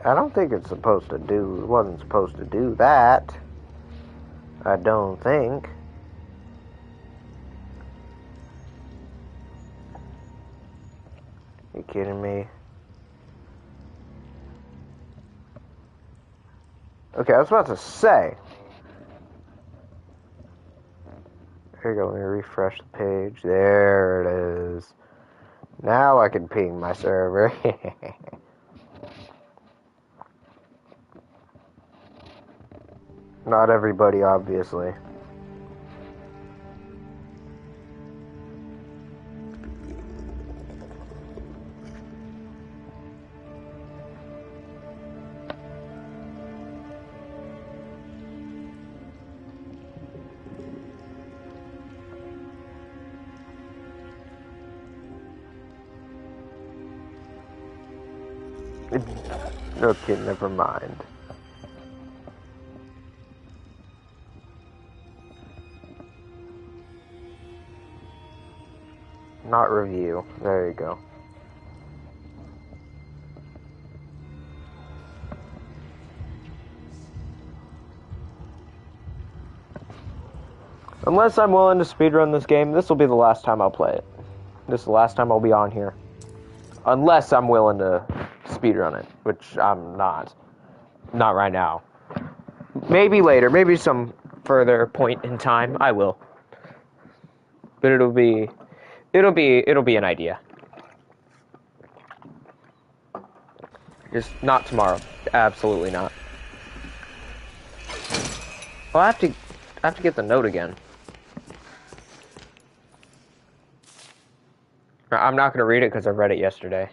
I don't think it's supposed to do... It wasn't supposed to do that. I don't think. You kidding me? Okay, I was about to say. Here you go, let me refresh the page. There it is. Now I can ping my server. Not everybody, obviously. Okay, never mind. Not review. There you go. Unless I'm willing to speedrun this game, this will be the last time I'll play it. This is the last time I'll be on here. Unless I'm willing to speedrun it, which I'm not. Not right now. Maybe later, maybe some further point in time, I will. But it'll be an idea. Just not tomorrow. Absolutely not. Well, I have to get the note again. I'm not going to read it because I read it yesterday.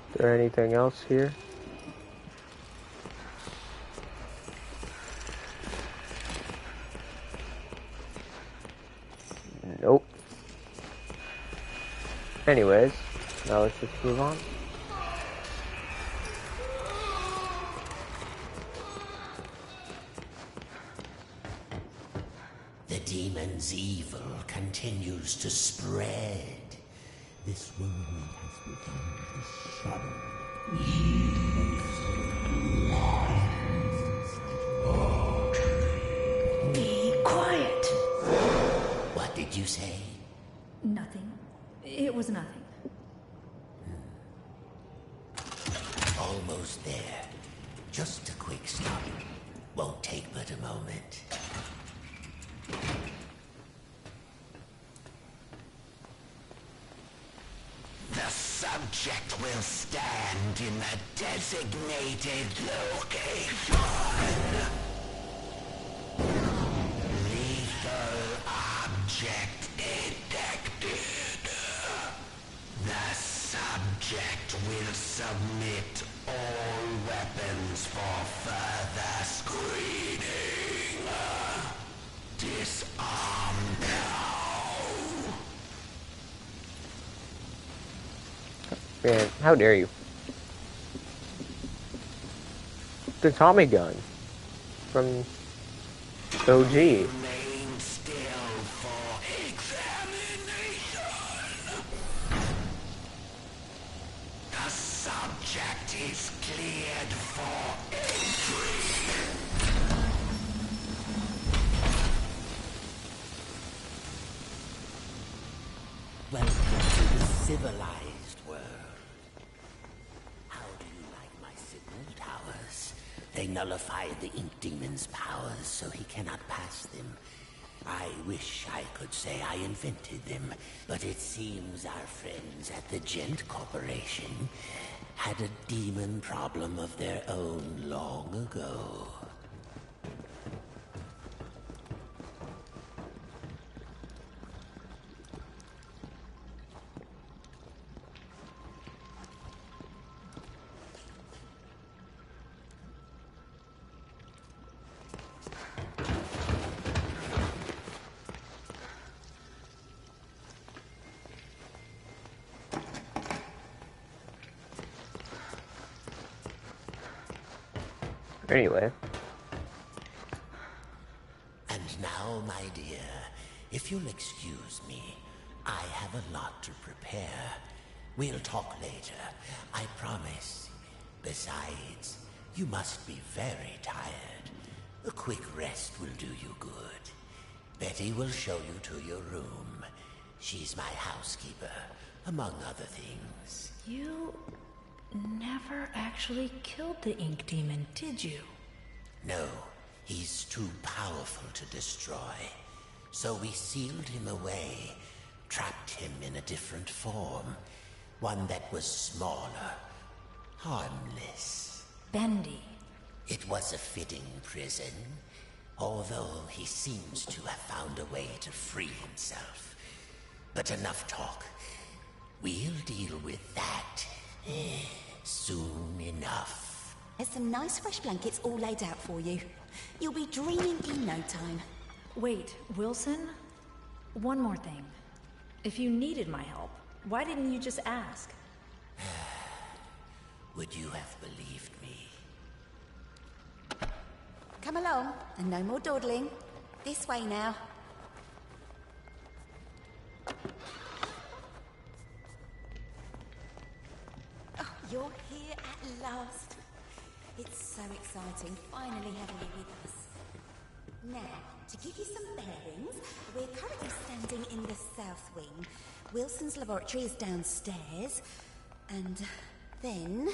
Is there anything else here? Nope. Anyways, now let's just move on. The demon's evil continues to spread. This world has become a shadow. Be quiet. What did you say? Nothing. It was nothing. Almost there. Just a quick stop. Won't take but a moment. The subject will stand in the designated location. Lethal object detected. The subject will submit all weapons for further screening. Disarm now. Man, how dare you? The Tommy gun from OG. Remain still for examination. The subject is cleared for entry. Welcome to the civilized world. How do you like my signal towers? They nullify the Ink Demon's powers so he cannot pass them. I wish I could say I invented them, but it seems our friends at the Gent Corporation had a demon problem of their own long ago. Anyway. And now, my dear, if you'll excuse me, I have a lot to prepare. We'll talk later, I promise. Besides, you must be very tired. A quick rest will do you good. Betty will show you to your room. She's my housekeeper, among other things. You never actually killed the ink demon, did you? No, he's too powerful to destroy. So we sealed him away, trapped him in a different form. One that was smaller, harmless. Bendy. It was a fitting prison, although he seems to have found a way to free himself. But enough talk. We'll deal with that soon enough. There's some nice fresh blankets all laid out for you. You'll be dreaming in no time. Wait, Wilson? One more thing. If you needed my help, why didn't you just ask? Would you have believed me? Come along, and no more dawdling. This way now. Oh, you're here at last. It's so exciting, finally having you with us. Now, to give you some bearings, we're currently standing in the south wing. Wilson's laboratory is downstairs, and then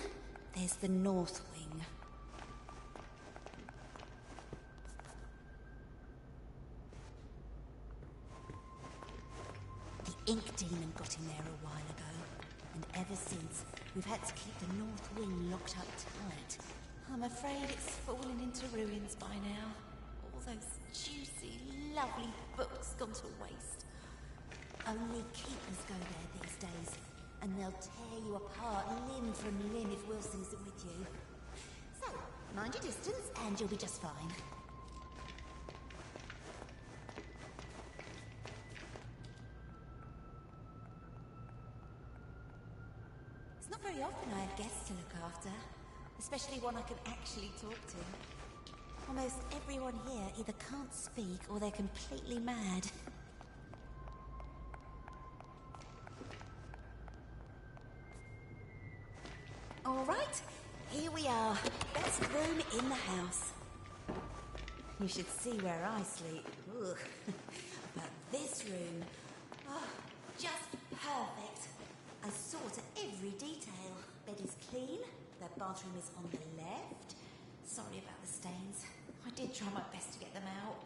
there's the north wing. The ink demon got in there a while ago, and ever since, we've had to keep the north wing locked up tight. I'm afraid it's fallen into ruins by now. All those juicy, lovely books gone to waste. Only keepers go there these days, and they'll tear you apart limb from limb if Wilson isn't with you. So, mind your distance, and you'll be just fine. It's not very often I have guests to look after, especially one I can actually talk to. Almost everyone here either can't speak or they're completely mad. All right, here we are. Best room in the house. You should see where I sleep. Ugh. But this room, oh, just perfect. I saw to every detail. Bed is clean. The bathroom is on the left. Sorry about the stains. I did try my best to get them out.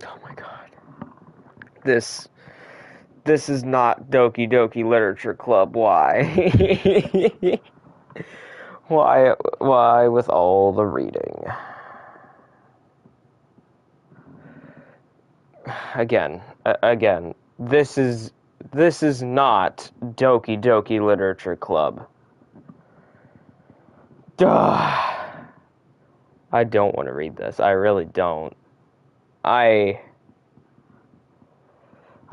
Oh my god. This is not Doki Doki Literature Club. Why? Why with all the reading? Again, this is not Doki Doki Literature Club. Duh. I don't want to read this. I really don't.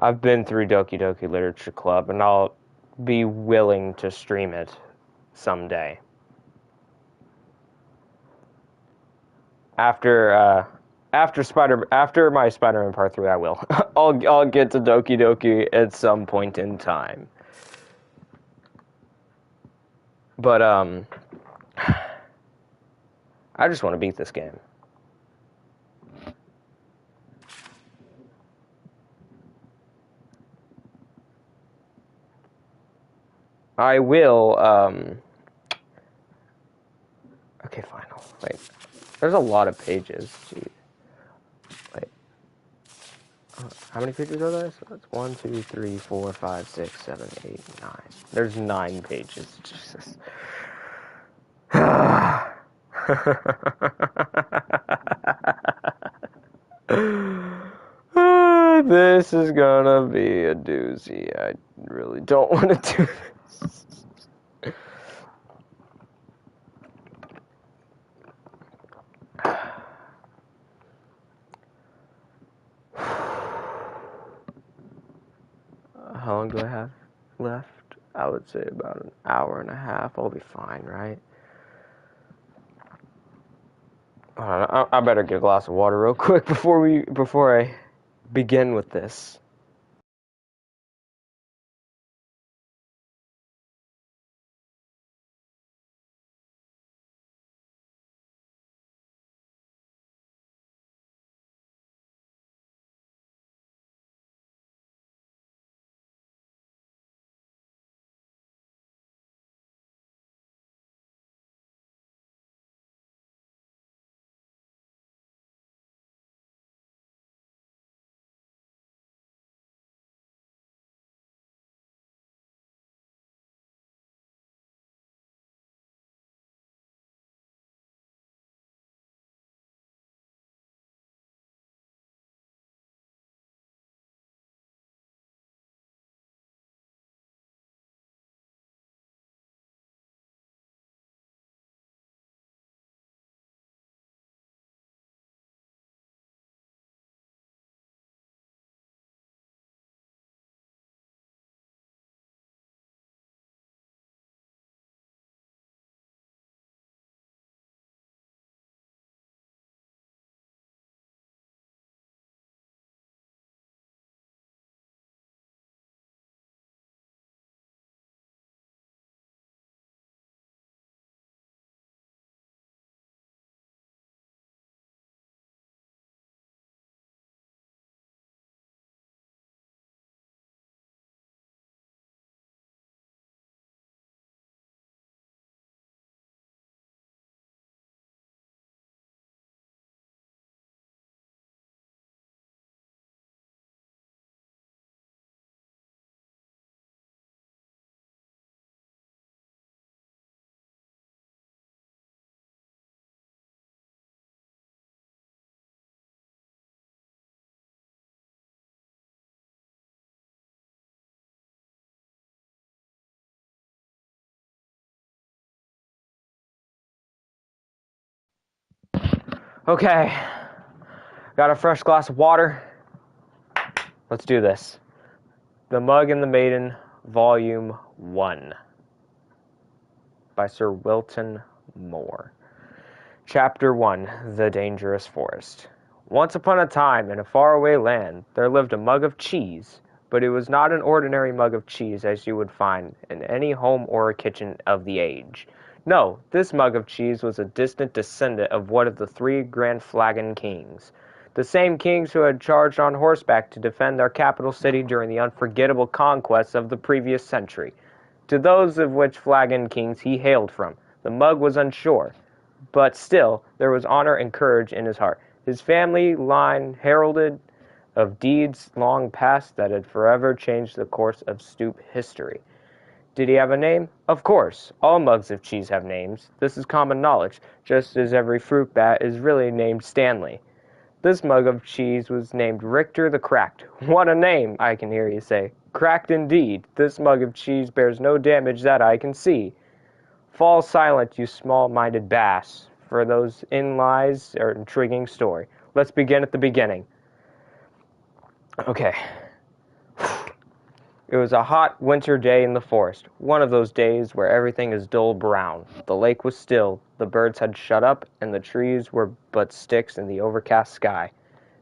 I've been through Doki Doki Literature Club, and I'll be willing to stream it someday. After my Spider-Man Part 3, I will. I'll get to Doki Doki at some point in time. But I just want to beat this game. I will, okay, fine. Wait. There's a lot of pages. Jeez. Wait. How many pages are there? So that's 1, 2, 3, 4, 5, 6, 7, 8, 9. There's 9 pages. Jesus. This is gonna be a doozy. I really don't want to do this. How long do I have left? I would say about an hour and a half. I'll be fine, right? I better get a glass of water real quick before I begin with this. Okay, got a fresh glass of water. Let's do this. The Mug and the Maiden, Volume 1, by Sir Wilton Moore. Chapter 1, The Dangerous Forest. Once upon a time, in a faraway land, there lived a mug of cheese, but it was not an ordinary mug of cheese as you would find in any home or kitchen of the age. No, this mug of cheese was a distant descendant of one of the three Grand Flagon kings. The same kings who had charged on horseback to defend their capital city during the unforgettable conquests of the previous century. To those of which Flagon kings he hailed from, the mug was unsure, but still there was honor and courage in his heart. His family line heralded of deeds long past that had forever changed the course of Stoop history. Did he have a name? Of course. All mugs of cheese have names. This is common knowledge, just as every fruit bat is really named Stanley. This mug of cheese was named Richter the Cracked. What a name, I can hear you say. Cracked indeed. This mug of cheese bears no damage that I can see. Fall silent, you small-minded bass, for those in lies or intriguing story. Let's begin at the beginning. Okay. It was a hot winter day in the forest, one of those days where everything is dull brown. The lake was still, the birds had shut up, and the trees were but sticks in the overcast sky,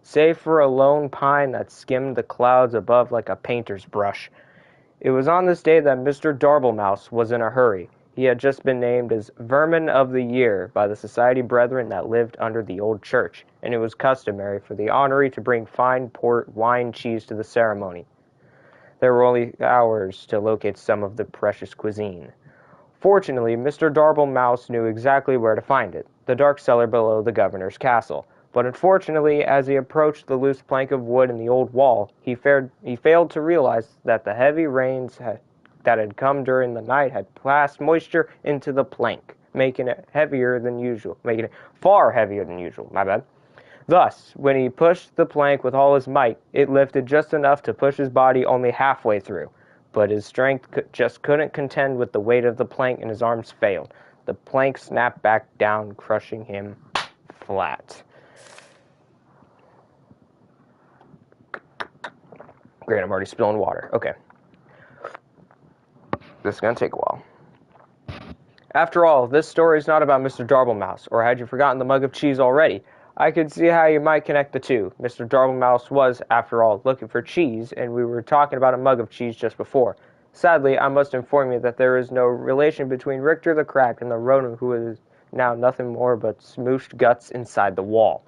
save for a lone pine that skimmed the clouds above like a painter's brush. It was on this day that Mr. Darblemouse was in a hurry. He had just been named as Vermin of the Year by the society brethren that lived under the old church, and it was customary for the honoree to bring fine port, wine, cheese to the ceremony. There were only hours to locate some of the precious cuisine. Fortunately, Mr. Darblemouse knew exactly where to find it, the dark cellar below the governor's castle. But unfortunately, as he approached the loose plank of wood in the old wall, he failed to realize that the heavy rains that had come during the night had passed moisture into the plank, making it far heavier than usual, my bad. Thus, when he pushed the plank with all his might, it lifted just enough to push his body only halfway through. But his strength just couldn't contend with the weight of the plank, and his arms failed. The plank snapped back down, crushing him flat. Great, I'm already spilling water. Okay. This is going to take a while. After all, this story is not about Mr. Darblemouse, or had you forgotten the mug of cheese already? I could see how you might connect the two. Mr. Darblemouse was, after all, looking for cheese, and we were talking about a mug of cheese just before. Sadly, I must inform you that there is no relation between Richter the Cracked and the rodent who is now nothing more but smooshed guts inside the wall.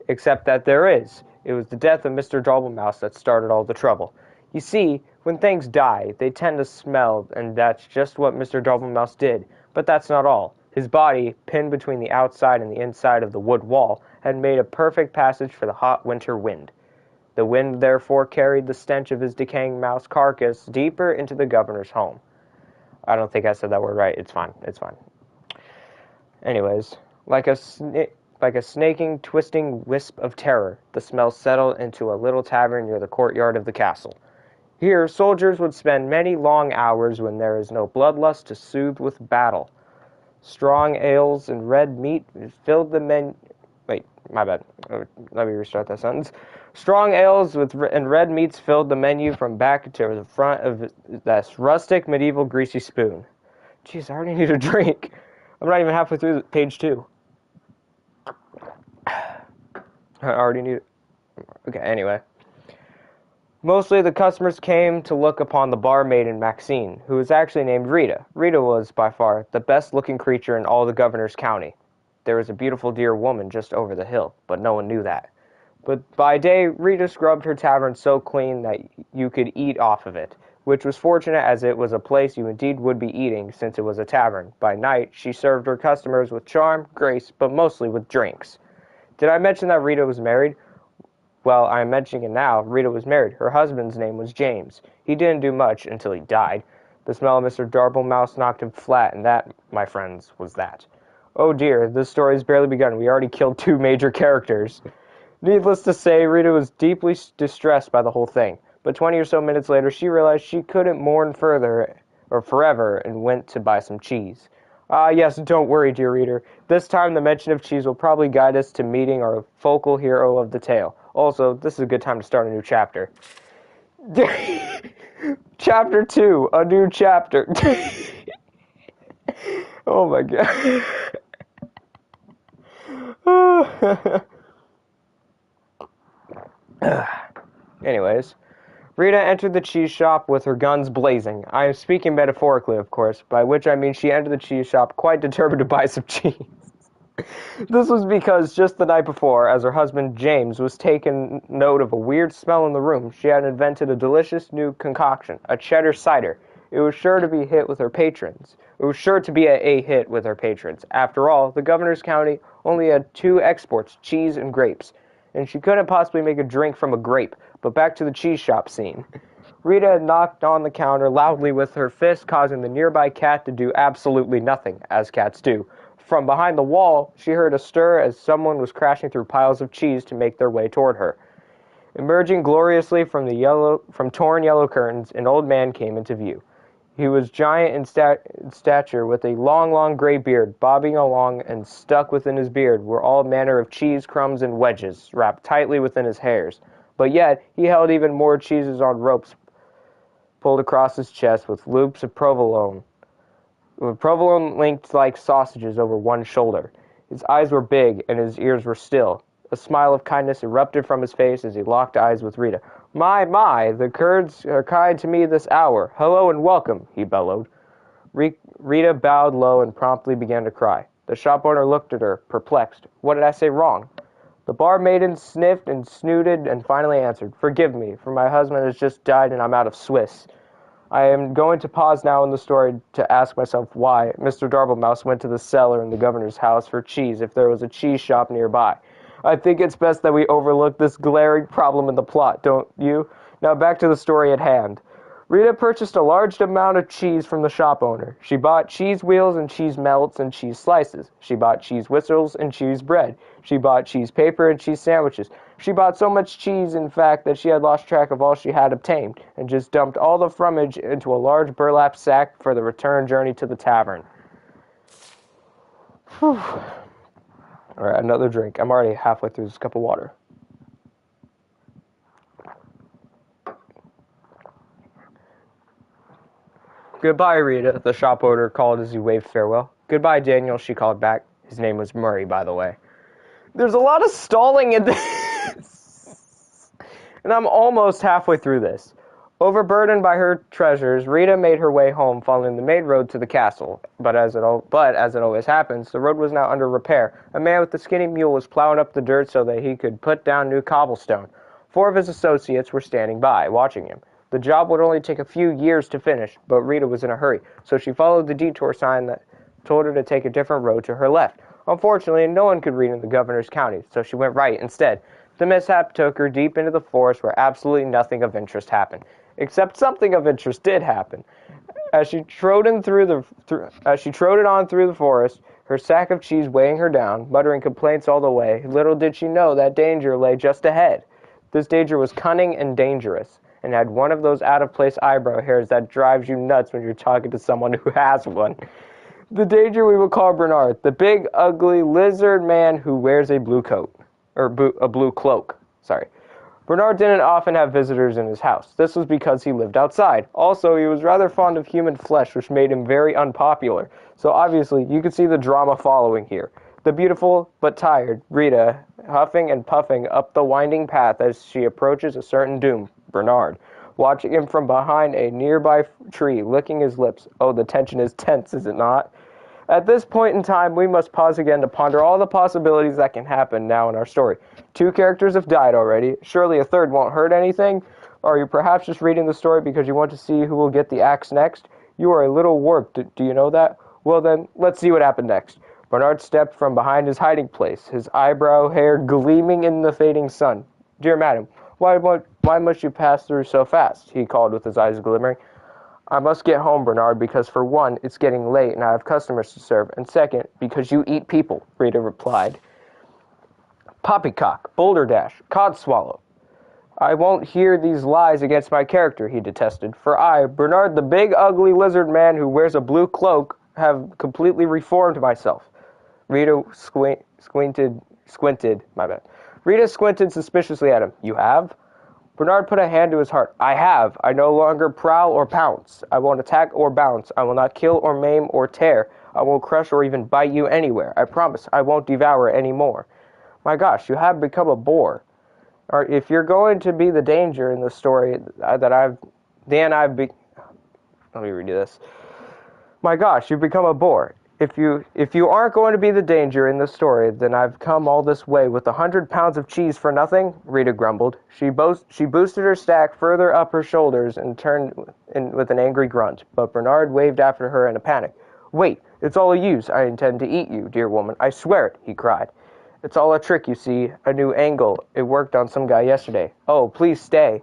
Except that there is. It was the death of Mr. Darblemouse that started all the trouble. You see, when things die, they tend to smell, and that's just what Mr. Darblemouse did. But that's not all. His body, pinned between the outside and the inside of the wood wall, had made a perfect passage for the hot winter wind. The wind therefore carried the stench of his decaying mouse carcass deeper into the governor's home. I don't think I said that word right. It's fine. It's fine. Anyways, like a snaking, twisting wisp of terror, the smell settled into a little tavern near the courtyard of the castle. Here, soldiers would spend many long hours when there is no bloodlust to soothe with battle. Strong ales and red meat filled the menu. Wait, my bad. Let me restart that sentence. Strong ales and red meats filled the menu from back to the front of this rustic, medieval, greasy spoon. Jeez, I already need a drink. I'm not even halfway through page 2. I already need it. Okay, anyway. Mostly the customers came to look upon the barmaiden Maxine, who was actually named Rita. Rita was, by far, the best-looking creature in all the governor's county. There was a beautiful dear woman just over the hill, but no one knew that. But by day, Rita scrubbed her tavern so clean that you could eat off of it, which was fortunate as it was a place you indeed would be eating, since it was a tavern. By night, she served her customers with charm, grace, but mostly with drinks. Did I mention that Rita was married? Well, I am mentioning it now. Rita was married. Her husband's name was James. He didn't do much until he died. The smell of Mr. Darblemouse knocked him flat, and that, my friends, was that. Oh dear, this story has barely begun. We already killed 2 major characters. Needless to say, Rita was deeply distressed by the whole thing. But 20 or so minutes later, she realized she couldn't mourn further, or forever, and went to buy some cheese. Ah, yes, don't worry, dear reader. This time the mention of cheese will probably guide us to meeting our focal hero of the tale. Also, this is a good time to start a new chapter. Chapter 2, a new chapter. Oh my god. Anyways, Rita entered the cheese shop with her guns blazing. I am speaking metaphorically, of course, by which I mean she entered the cheese shop quite determined to buy some cheese. This was because just the night before, as her husband James was taking note of a weird smell in the room, she had invented a delicious new concoction, a cheddar cider. It was sure to be a hit with her patrons. After all, the governor's county only had 2 exports, cheese and grapes, and she couldn't possibly make a drink from a grape. But back to the cheese shop scene. Rita had knocked on the counter loudly with her fist, causing the nearby cat to do absolutely nothing, as cats do. From behind the wall, she heard a stir as someone was crashing through piles of cheese to make their way toward her. Emerging gloriously from torn yellow curtains, an old man came into view. He was giant in stature, with a long gray beard. Bobbing along and stuck within his beard were all manner of cheese crumbs and wedges, wrapped tightly within his hairs. But yet, he held even more cheeses on ropes pulled across his chest with loops of provolone linked like sausages over one shoulder. His eyes were big, and his ears were still. A smile of kindness erupted from his face as he locked eyes with Rita. My, the Kurds are kind to me this hour. Hello and welcome, he bellowed. Rita bowed low and promptly began to cry. The shop owner looked at her, perplexed. What did I say wrong? The barmaiden sniffed and snooted and finally answered, Forgive me, for my husband has just died and I'm out of Swiss. I am going to pause now in the story to ask myself why Mr. Darblemouse went to the cellar in the governor's house for cheese if there was a cheese shop nearby. I think it's best that we overlook this glaring problem in the plot, don't you? Now back to the story at hand. Rita purchased a large amount of cheese from the shop owner. She bought cheese wheels and cheese melts and cheese slices. She bought cheese whistles and cheese bread. She bought cheese paper and cheese sandwiches. She bought so much cheese, in fact, that she had lost track of all she had obtained, and just dumped all the frummage into a large burlap sack for the return journey to the tavern. Whew. Alright, another drink. I'm already halfway through this cup of water. Goodbye, Rita, the shop owner called as he waved farewell. Goodbye, Daniel, she called back. His name was Murray, by the way. There's a lot of stalling in this. And I'm almost halfway through this. Overburdened by her treasures, Rita made her way home following the main road to the castle. But as it always happens, the road was now under repair. A man with a skinny mule was plowing up the dirt so that he could put down new cobblestone. 4 of his associates were standing by, watching him. The job would only take a few years to finish, but Rita was in a hurry, so she followed the detour sign that told her to take a different road to her left. Unfortunately, no one could read in the governor's county, so she went right instead. The mishap took her deep into the forest where absolutely nothing of interest happened. Except something of interest did happen. As she trotted on through the forest, her sack of cheese weighing her down, muttering complaints all the way, little did she know that danger lay just ahead. This danger was cunning and dangerous, and had one of those out-of-place eyebrow hairs that drives you nuts when you're talking to someone who has one. The danger we will call Bernard, the big, ugly, lizard man who wears a blue coat. Or a blue cloak. Sorry. Bernard didn't often have visitors in his house. This was because he lived outside. Also, he was rather fond of human flesh, which made him very unpopular. So obviously, you could see the drama following here. The beautiful, but tired, Rita, huffing and puffing up the winding path as she approaches a certain doom, Bernard, watching him from behind a nearby tree, licking his lips. Oh, the tension is tense, is it not? At this point in time, we must pause again to ponder all the possibilities that can happen now in our story. 2 characters have died already. Surely a third won't hurt anything? Or are you perhaps just reading the story because you want to see who will get the axe next? You are a little warped, do you know that? Well then, let's see what happened next. Bernard stepped from behind his hiding place, his eyebrow hair gleaming in the fading sun. Dear madam, why must you pass through so fast? He called with his eyes glimmering. I must get home, Bernard, because for one, it's getting late and I have customers to serve, and second, because you eat people, Rita replied. Poppycock, boulder dash, codswallow. I won't hear these lies against my character, he detested, for I, Bernard the big, ugly lizard man who wears a blue cloak, have completely reformed myself. Rita squinted suspiciously at him. You have? Bernard put a hand to his heart. I have. I no longer prowl or pounce. I won't attack or bounce. I will not kill or maim or tear. I won't crush or even bite you anywhere. I promise I won't devour any more. My gosh, you have become a bore. Or if you're going to be the danger in the story let me redo this. My gosh, you've become a bore. If you aren't going to be the danger in the story, then I've come all this way with 100 pounds of cheese for nothing, Rita grumbled. She boosted her stack further up her shoulders and turned in with an angry grunt, but Bernard waved after her in a panic. Wait, it's all a use. I intend to eat you, dear woman. I swear it, he cried. It's all a trick, you see, a new angle. It worked on some guy yesterday. Oh, please stay.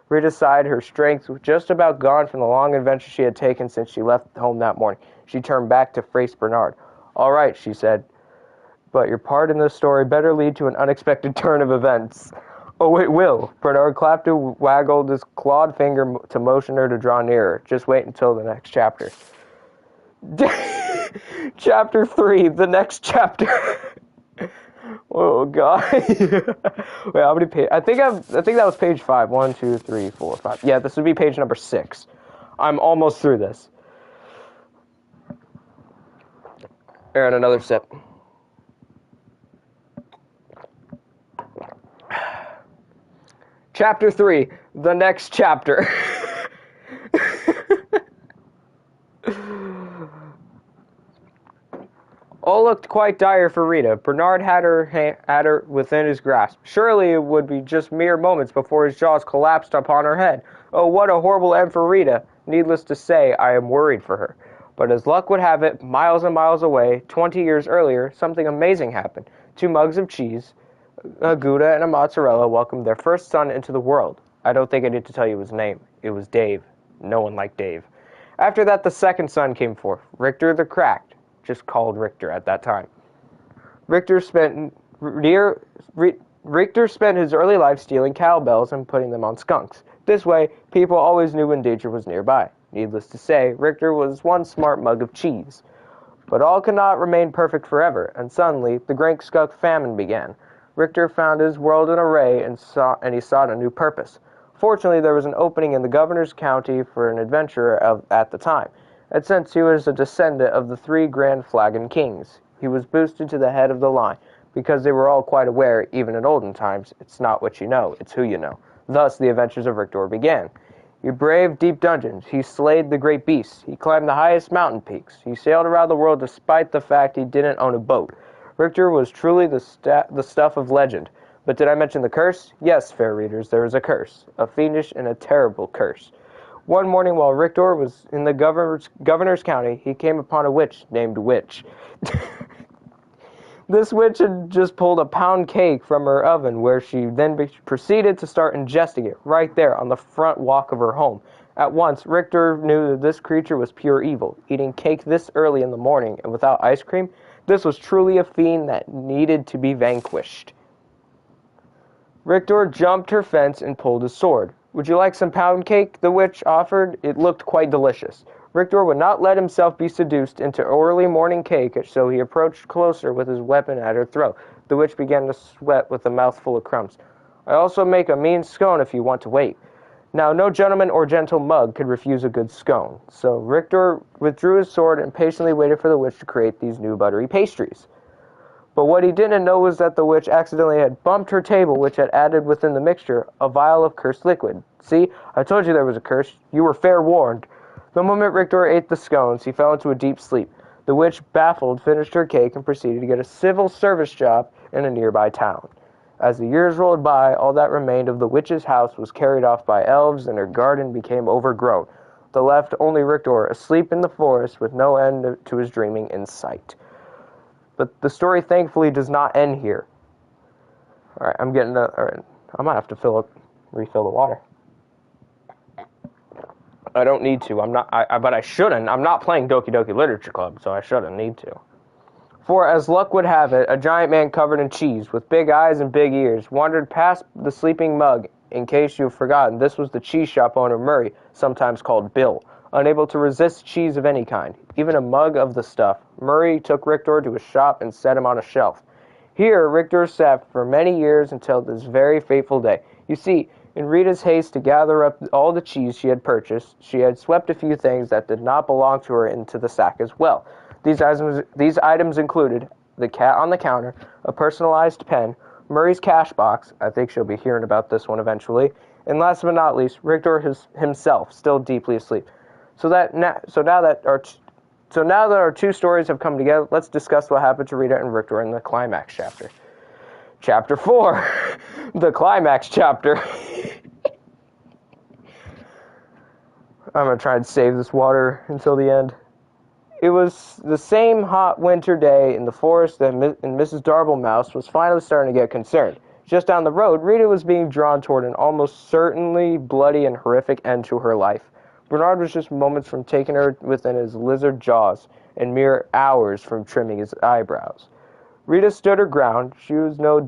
Rita sighed, her strength just about gone from the long adventure she had taken since she left home that morning. She turned back to face Bernard. All right, she said, but your part in this story better lead to an unexpected turn of events. Oh, it will. Bernard clapped and waggled his clawed finger to motion her to draw nearer. Just wait until the next chapter. Chapter 3, the next chapter. Oh, God. Wait, how many pages? I think that was page 5. 1, 2, 3, 4, 5. Yeah, this would be page number 6. I'm almost through this. And another sip. Chapter 3, the next chapter. All looked quite dire for Rita. Bernard had her within his grasp. Surely it would be just mere moments before his jaws collapsed upon her head. Oh, what a horrible end for Rita. Needless to say, I am worried for her. But as luck would have it, miles and miles away, 20 years earlier, something amazing happened. 2 mugs of cheese, a Gouda and a mozzarella welcomed their first son into the world. I don't think I need to tell you his name. It was Dave. No one liked Dave. After that, the second son came forth, Richter the Cracked, just called Richter at that time. Richter spent his early life stealing cowbells and putting them on skunks. This way, people always knew when danger was nearby. Needless to say, Richter was one smart mug of cheese. But all could not remain perfect forever, and suddenly, the Great Skunk Famine began. Richter found his world in array, and he sought a new purpose. Fortunately, there was an opening in the governor's county for an adventurer at the time, and since he was a descendant of the 3 Grand Flagon Kings, he was boosted to the head of the line, because they were all quite aware, even in olden times, it's not what you know, it's who you know. Thus, the adventures of Richter began. He braved deep dungeons, he slayed the great beasts, he climbed the highest mountain peaks, he sailed around the world despite the fact he didn't own a boat. Richter was truly the stuff of legend. But did I mention the curse? Yes, fair readers, there was a curse. A fiendish and a terrible curse. One morning while Richter was in the governor's county, he came upon a witch named Witch. This witch had just pulled a pound cake from her oven, where she then proceeded to start ingesting it right there on the front walk of her home. At once, Richter knew that this creature was pure evil. Eating cake this early in the morning and without ice cream, this was truly a fiend that needed to be vanquished. Richter jumped her fence and pulled his sword. Would you like some pound cake? The witch offered. It looked quite delicious. Richter would not let himself be seduced into early morning cake, so he approached closer with his weapon at her throat. The witch began to sweat with a mouthful of crumbs. I also make a mean scone if you want to wait. Now, no gentleman or gentle mug could refuse a good scone, so Richter withdrew his sword and patiently waited for the witch to create these new buttery pastries. But what he didn't know was that the witch accidentally had bumped her table, which had added within the mixture a vial of cursed liquid. See, I told you there was a curse. You were fair warned. The moment Richter ate the scones, he fell into a deep sleep. The witch, baffled, finished her cake and proceeded to get a civil service job in a nearby town. As the years rolled by, all that remained of the witch's house was carried off by elves, and her garden became overgrown. There left only Richter asleep in the forest with no end to his dreaming in sight. But the story thankfully does not end here. Alright, I might have to refill the water. I don't need to. But I shouldn't. I'm not playing Doki Doki Literature Club, so I shouldn't need to. For as luck would have it, a giant man covered in cheese, with big eyes and big ears, wandered past the sleeping mug. In case you've forgotten, this was the cheese shop owner Murray, sometimes called Bill. Unable to resist cheese of any kind, even a mug of the stuff, Murray took Richter to his shop and set him on a shelf. Here, Richter sat for many years until this very fateful day. You see, in Rita's haste to gather up all the cheese she had purchased, she had swept a few things that did not belong to her into the sack as well. These items included the cat on the counter, a personalized pen, Murray's cash box, I think she'll be hearing about this one eventually, and last but not least, Richter himself, still deeply asleep. So now that our two stories have come together, let's discuss what happened to Rita and Richter in the climax chapter. Chapter 4, the climax chapter. I'm going to try and save this water until the end. It was the same hot winter day in the forest that Mrs. Darblemouse was finally starting to get concerned. Just down the road, Rita was being drawn toward an almost certainly bloody and horrific end to her life. Bernard was just moments from taking her within his lizard jaws, and mere hours from trimming his eyebrows. Rita stood her ground. She was no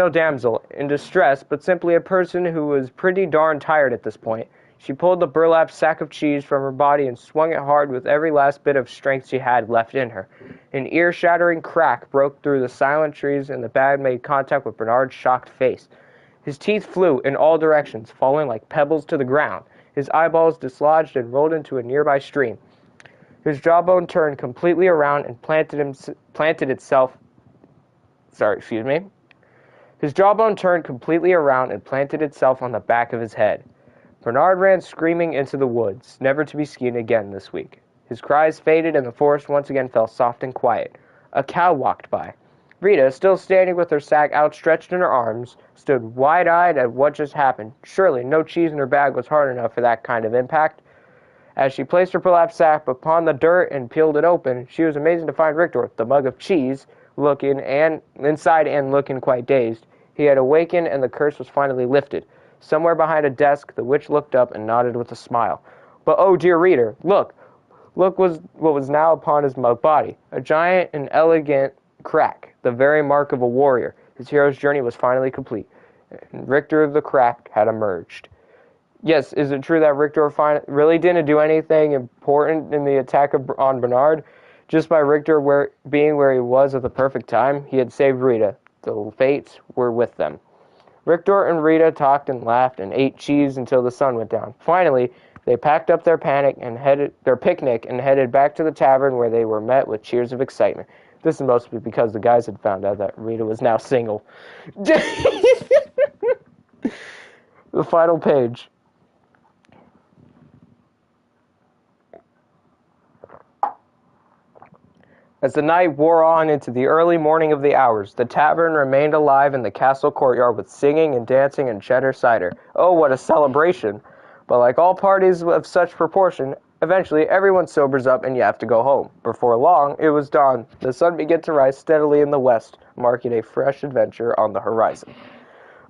damsel in distress, but simply a person who was pretty darn tired at this point. She pulled the burlap sack of cheese from her body and swung it hard with every last bit of strength she had left in her. An ear-shattering crack broke through the silent trees, and the bag made contact with Bernard's shocked face. His teeth flew in all directions, falling like pebbles to the ground. His eyeballs dislodged and rolled into a nearby stream. His jawbone turned completely around and planted itself on the back of his head. Bernard ran screaming into the woods, never to be seen again this week. His cries faded and the forest once again fell soft and quiet. A cow walked by. Rita, still standing with her sack outstretched in her arms, stood wide-eyed at what just happened. Surely no cheese in her bag was hard enough for that kind of impact. As she placed her burlap sack upon the dirt and peeled it open, she was amazed to find Richter, the mug of cheese, looking inside and looking quite dazed. He had awakened and the curse was finally lifted. Somewhere behind a desk, the witch looked up and nodded with a smile. But oh, dear reader, look! Look was what was now upon his body. A giant and elegant crack, the very mark of a warrior. His hero's journey was finally complete. And Richter the Crack had emerged. Yes, is it true that Richter really didn't do anything important in the attack on Bernard? Just by Richter being where he was at the perfect time, he had saved Rita. The fates were with them. Richter and Rita talked and laughed and ate cheese until the sun went down. Finally, they packed up their picnic and headed back to the tavern where they were met with cheers of excitement. This is mostly because the guys had found out that Rita was now single. The final page. As the night wore on into the early morning of the hours, the tavern remained alive in the castle courtyard with singing and dancing and cheddar cider. Oh, what a celebration! But like all parties of such proportion, eventually everyone sobers up and you have to go home. Before long, it was dawn. The sun began to rise steadily in the west, marking a fresh adventure on the horizon.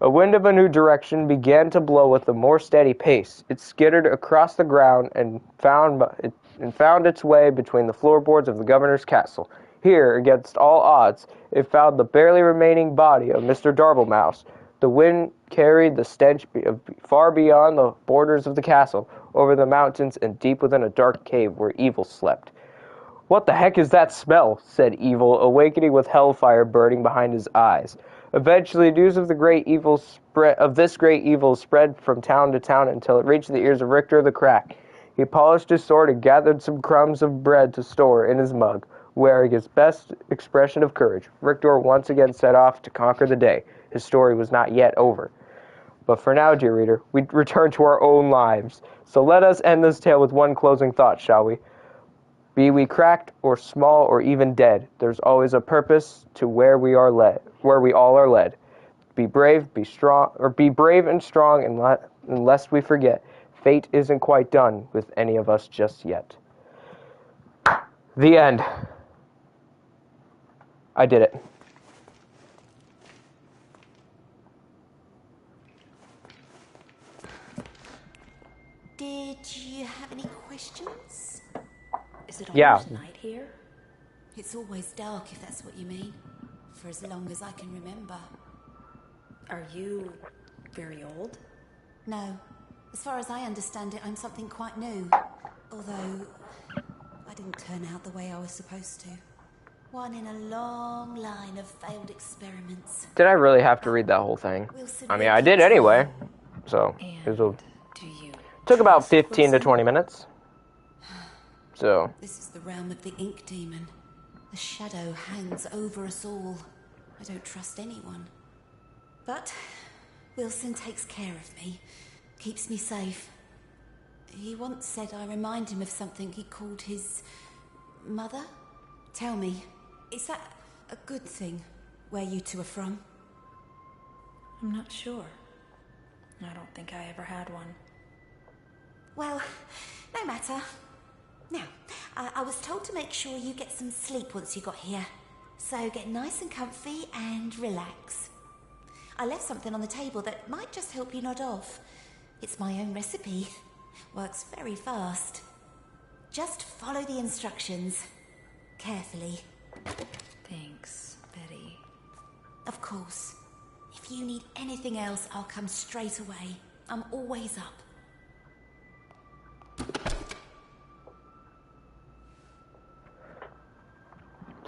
A wind of a new direction began to blow with a more steady pace. It skittered across the ground and found its way between the floorboards of the governor's castle. Here, against all odds, it found the barely remaining body of Mr. Darblemouse. The wind carried the stench far beyond the borders of the castle, over the mountains and deep within a dark cave where Evil slept. "What the heck is that smell?" said Evil, awakening with hellfire burning behind his eyes. Eventually, news of this great evil spread from town to town until it reached the ears of Richter the Crack. He polished his sword and gathered some crumbs of bread to store in his mug. Wearing his best expression of courage, Richter once again set off to conquer the day. His story was not yet over. But for now, dear reader, we return to our own lives. So let us end this tale with one closing thought, shall we? Be we cracked or small or even dead, there's always a purpose to where we all are led. Be brave and strong, and lest we forget, fate isn't quite done with any of us just yet. The end. I did it. Did you have any questions? Is it Yeah. almost night here? It's always dark, if that's what you mean. For as long as I can remember. Are you very old? No. As far as I understand it, I'm something quite new. Although, I didn't turn out the way I was supposed to. One in a long line of failed experiments. Did I really have to read that whole thing? Wilson I mean, will I keep did anyway. trying. So, And it do you took about trust 15 to Wilson? 20 minutes. So, This is the realm of the ink demon. The shadow hangs over us all. I don't trust anyone. But Wilson takes care of me, keeps me safe. He once said I remind him of something he called his mother. Tell me, is that a good thing, where you two are from? I'm not sure. I don't think I ever had one. Well, no matter. Now, I was told to make sure you get some sleep once you got here. So get nice and comfy and relax. I left something on the table that might just help you nod off. It's my own recipe. Works very fast. Just follow the instructions. Carefully. Thanks, Betty. Of course. If you need anything else, I'll come straight away. I'm always up.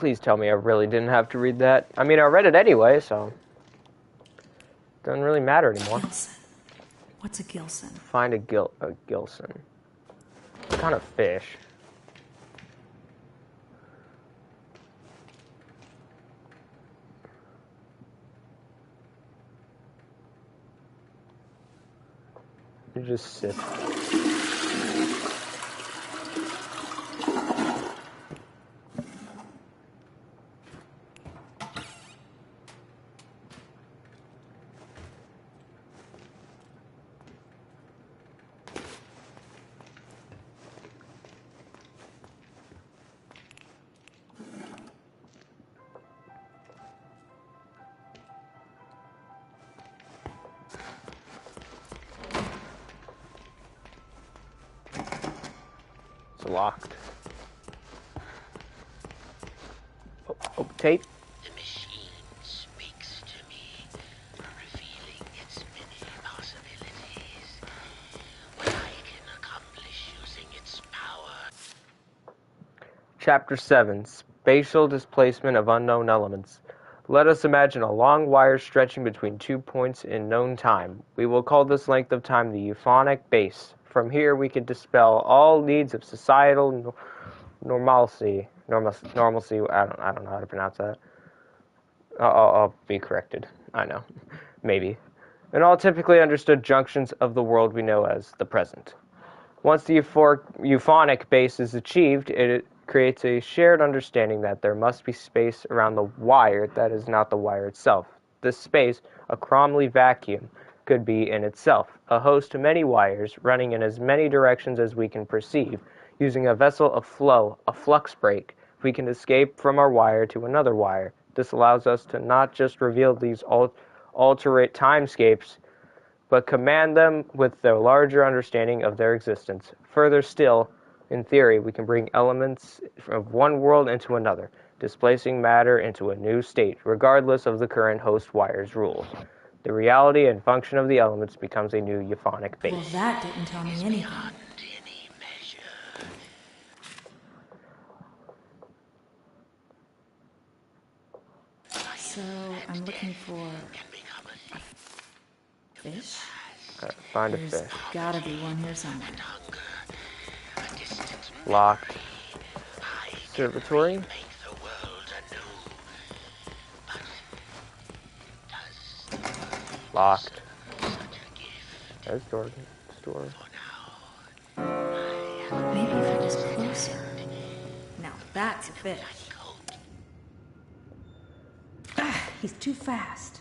please tell me I really didn't have to read that. I mean, I read it anyway, so it doesn't really matter anymore. Gilson. What's a Gilson? Find a Gilson. What kind of fish? You just sit. Blocked. Oh, tape. The machine speaks to me, revealing its many possibilities. What I can accomplish using its power. Chapter 7. Spatial Displacement of Unknown Elements. Let us imagine a long wire stretching between 2 points in known time. We will call this length of time the euphonic base. From here we can dispel all needs of societal normalcy. Normalcy. I don't know how to pronounce that. I'll be corrected. I know. Maybe. And all typically understood junctions of the world we know as the present. Once the euphonic base is achieved, it creates a shared understanding that there must be space around the wire that is not the wire itself. This space, a Cromley vacuum, could be in itself a host of many wires running in as many directions as we can perceive. Using a vessel of flow, a flux break, we can escape from our wire to another wire. This allows us to not just reveal these alternate timescapes, but command them with the larger understanding of their existence. Further still, in theory, we can bring elements of one world into another, displacing matter into a new state, regardless of the current host wire's rules. The reality and function of the elements becomes a new euphonic base. Well, that didn't tell me anything. Any measure. So, I'm looking for a fish? Find a There's fish. gotta be one here somewhere. Locked. Observatory. Make the world anew. But does Locked. such a gift There's door. for now? Maybe if I was closer. Now that's a fish. Ah, he's too fast.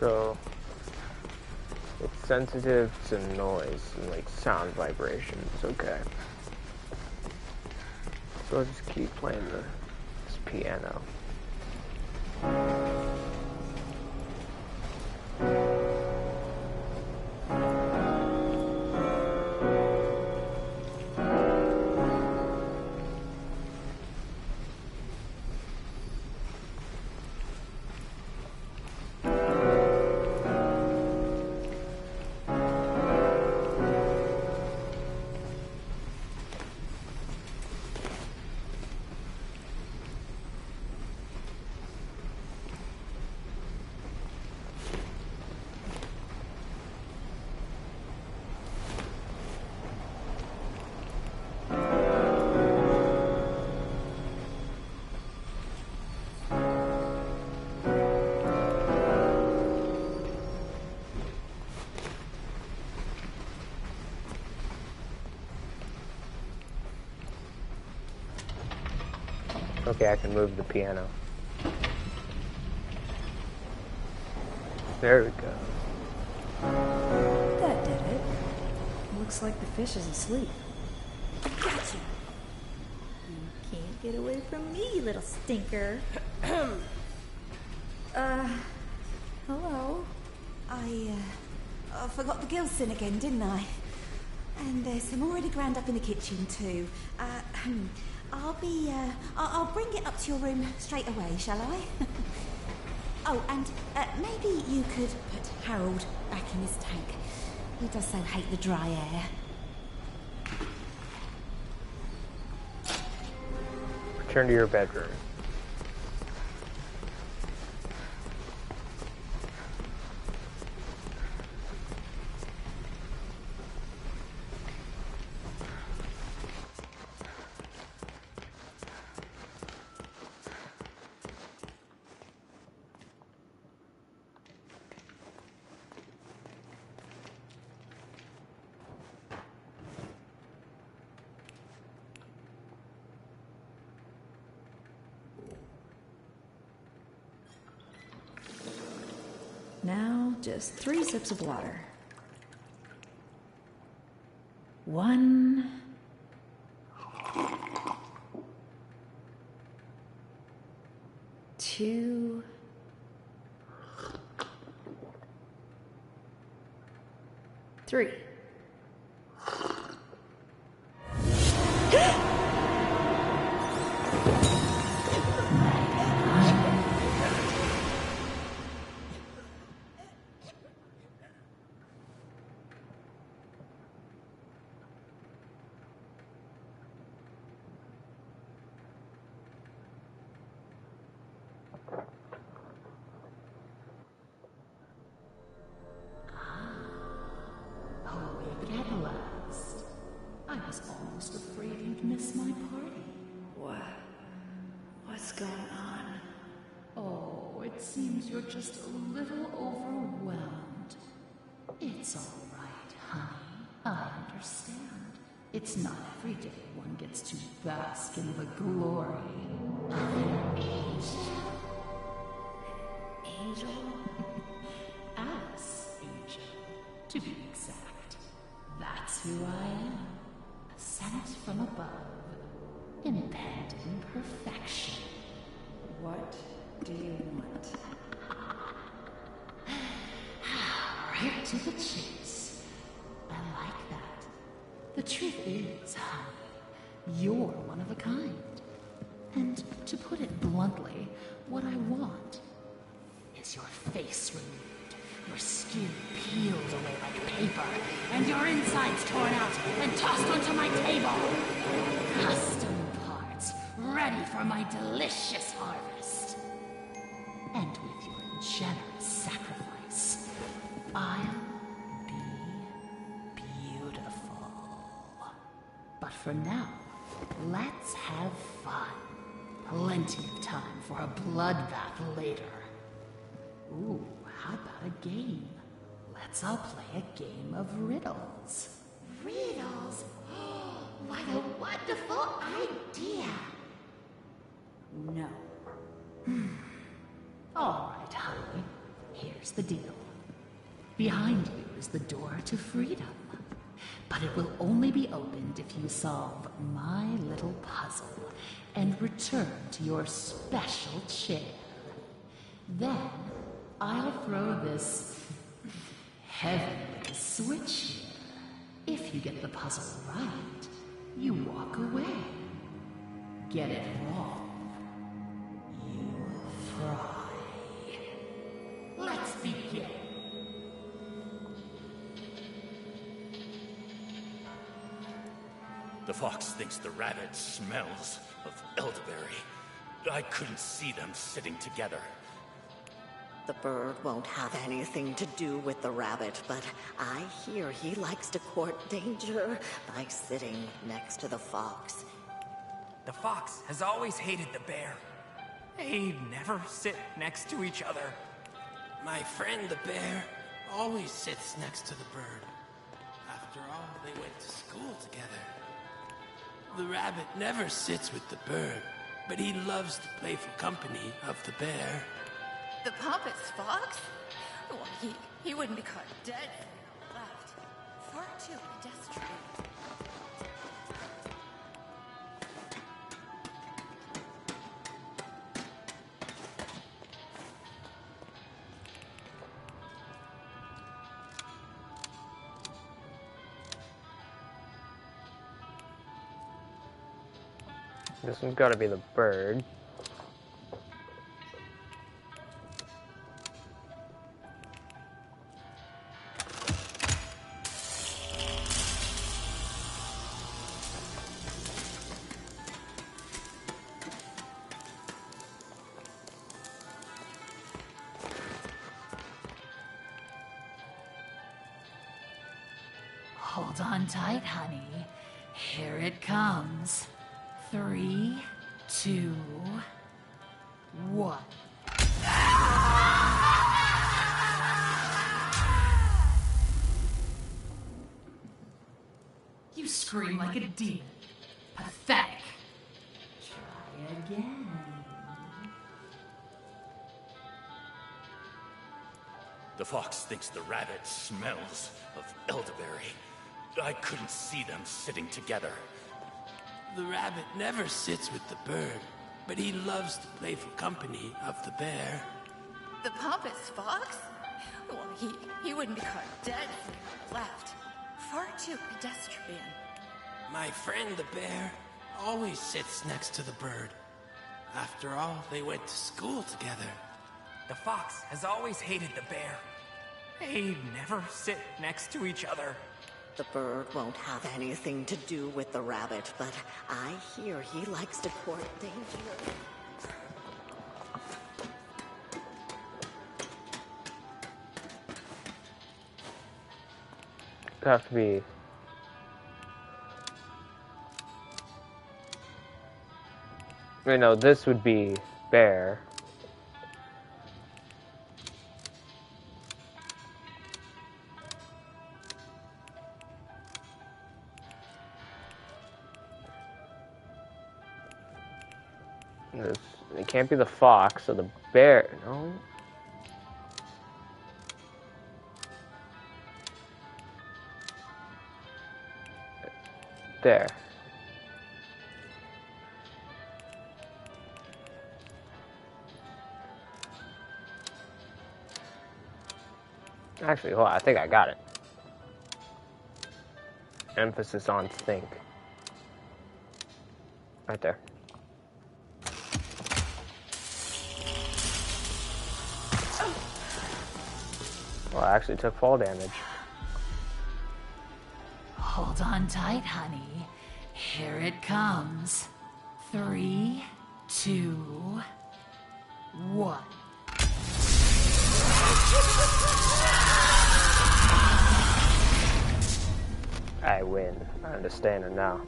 So it's sensitive to noise and like sound vibrations. Okay. So I'll just keep playing this piano. Okay, I can move the piano. There we go. That did it. Looks like the fish is asleep. Gotcha. You can't get away from me, you little stinker. Hello? I forgot the Gilson again, didn't I? And there's some already ground up in the kitchen too. I'll bring it up to your room straight away, shall I? Oh, and maybe you could put Harold back in his tank. He does so hate the dry air. Return to your bedroom. Now, just 3 sips of water. 1. 2. 3. I was almost afraid you'd miss my party. What's going on? Oh, it seems you're just a little overwhelmed. It's all right, honey. I understand. It's not every day one gets to bask in the glory of an angel. Angel? Alice Angel, to be exact. That's who I am. Sent from above, impending perfection. What do you want? Right to the chase. I like that. The truth is, honey, you're one of a kind. And to put it bluntly, what I want is your face removed, your skin peeled away like paper, and your insides torn out and tossed onto my table. Custom parts, ready for my delicious harvest. And with your generous sacrifice, I'll be beautiful. But for now, let's have fun. Plenty of time for a bloodbath later. Ooh, how about a game? Let's all play a game of riddles. Riddles? What a wonderful idea! No. All right, honey. Here's the deal. Behind you is the door to freedom. But it will only be opened if you solve my little puzzle and return to your special chair. Then I'll throw this heavy switch here. If you get the puzzle right, you walk away. Get it wrong, you fry. Let's begin. The fox thinks the rabbit smells of elderberry. I couldn't see them sitting together. The bird won't have anything to do with the rabbit, but I hear he likes to court danger by sitting next to the fox. The fox has always hated the bear. They never sit next to each other. My friend the bear always sits next to the bird. After all, they went to school together. The rabbit never sits with the bird, but he loves the playful company of the bear. The pompous fox? Well, he wouldn't be caught dead if we left. Far too pedestrian. This one's got to be the bird. Hold on tight, honey. Here it comes. 3, 2, 1. You scream like a demon. Pathetic. Try again. The fox thinks the rabbit smells of elderberry. I couldn't see them sitting together. The rabbit never sits with the bird, but he loves the playful company of the bear. The pompous fox? Well, he wouldn't be caught dead if we left. Far too pedestrian. My friend the bear always sits next to the bird. After all, they went to school together. The fox has always hated the bear. They never sit next to each other. The bird won't have anything to do with the rabbit, but I hear he likes to court danger. It'd have to be... Wait, no, this would be bear. It can't be the fox, so the bear... No? There. Actually, hold on, I think I got it. Emphasis on think. Right there. Well, I actually took fall damage. Hold on tight, honey. Here it comes. 3, 2, 1. I win. I understand it now.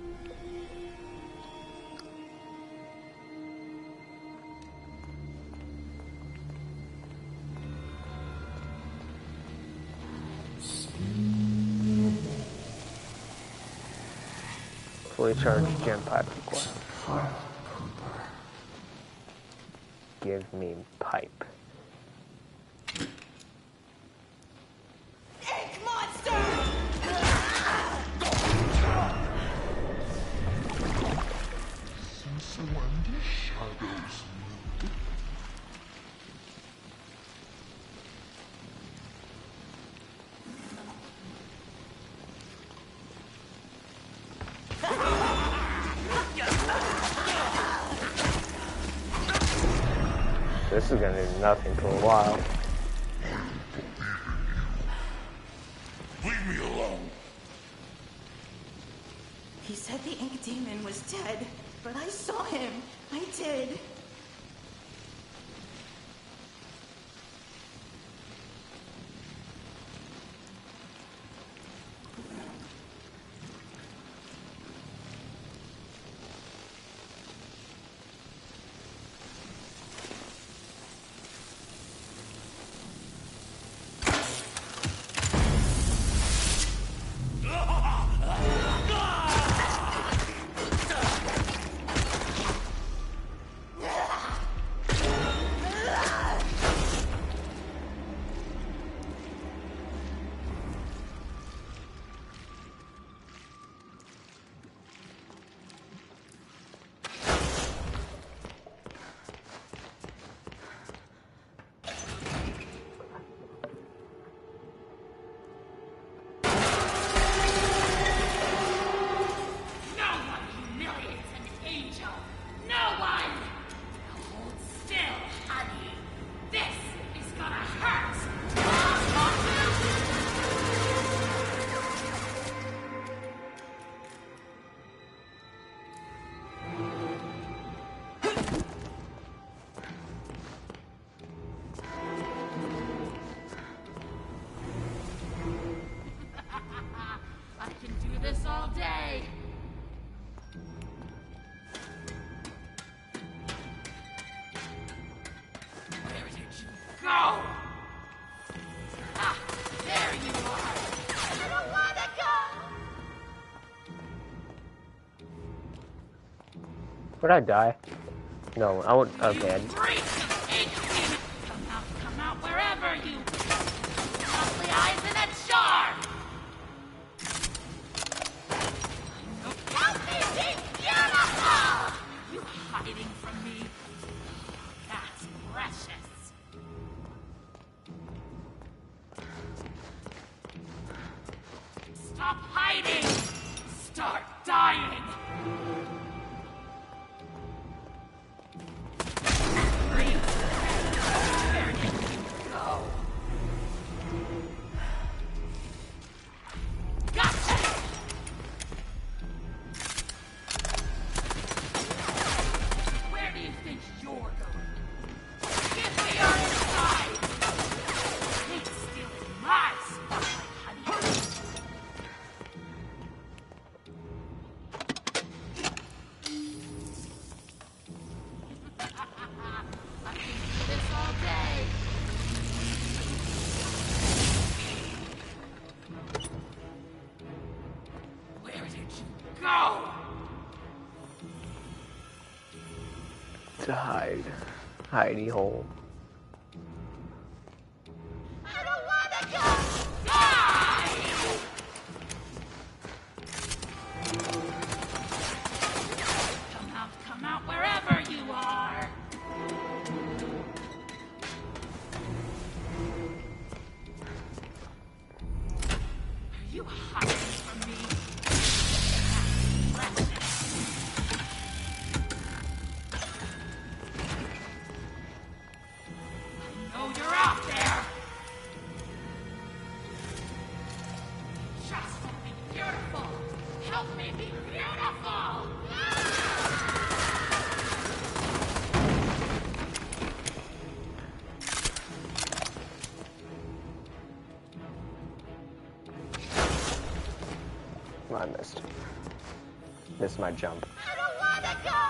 Fully charged gem pipe required. Give me pipe. Egg monster! this is gonna do nothing for a while. Leave me alone. He said the ink demon was dead, but I saw him. I did. This all day. Where did you go? Ah, there you are. I don't wanna go. Would I die? No, I would. Okay. Come out wherever you. Lovely eyes in a jar. You hiding from me? That's precious. Stop hiding! Start dying! Where did you go? Gotcha! Where do you think you're going? Give me your inside! It's stealing my spotlight, honey. I can do this all day. Where did you go? To hide. Hidey hole. I don't wanna go! Die! Come out wherever you are! Are you hiding from me? I know you're out there! Just be beautiful! Help me be beautiful! I missed. Missed my jump. I don't wanna go!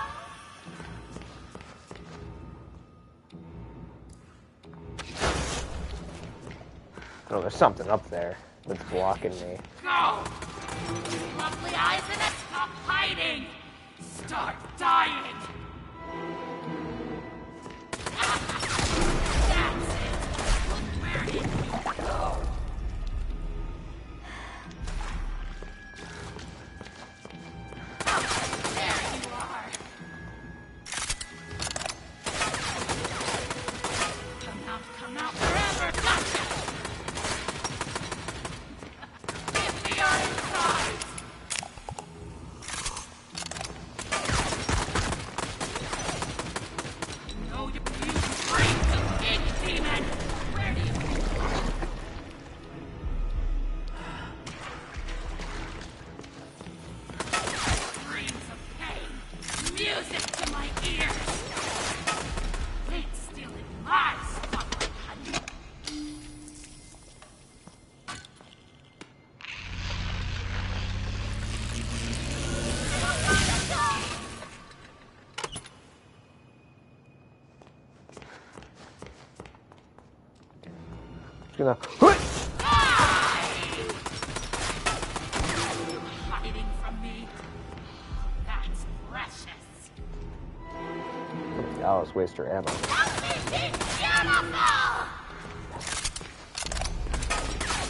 Oh, there's something up there that's blocking me. Go! Lovely eyes in it, stop hiding! Start dying! That's it! Where did you go? There you are! Come out wherever! Gotcha! Give me your insides! gonna. Hiding from me. That's precious. Alice, waste her ammo.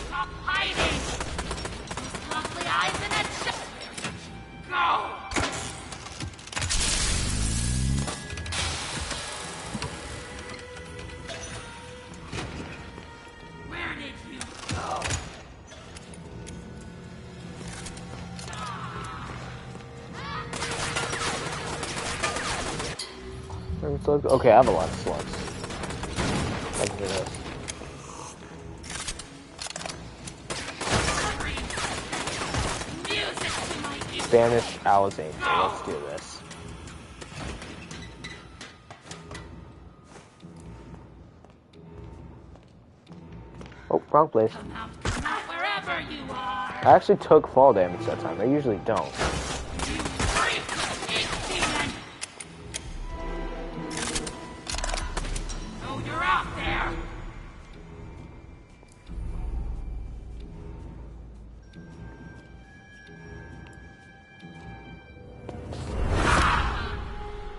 Stop hiding. Lovely eyes and a go. Where did you go? Okay, I have a lot of slugs. I can do this. Banish Alice Angel. Let's do this. Oh, wrong place. Come out wherever you are. I actually took fall damage that time. I usually don't. Oh, you're out there.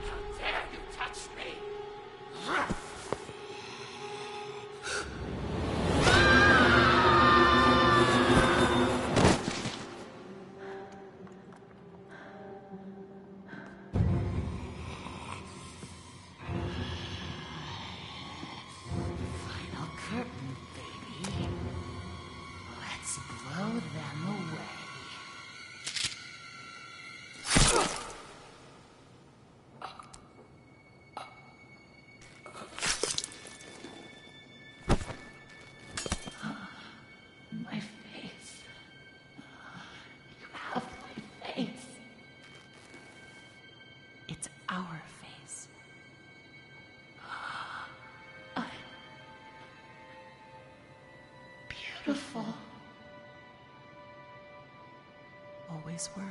How dare you touch me? Final curtain, baby. Let's blow them away. My face. You have my face. It's our face. Beautiful. Always were.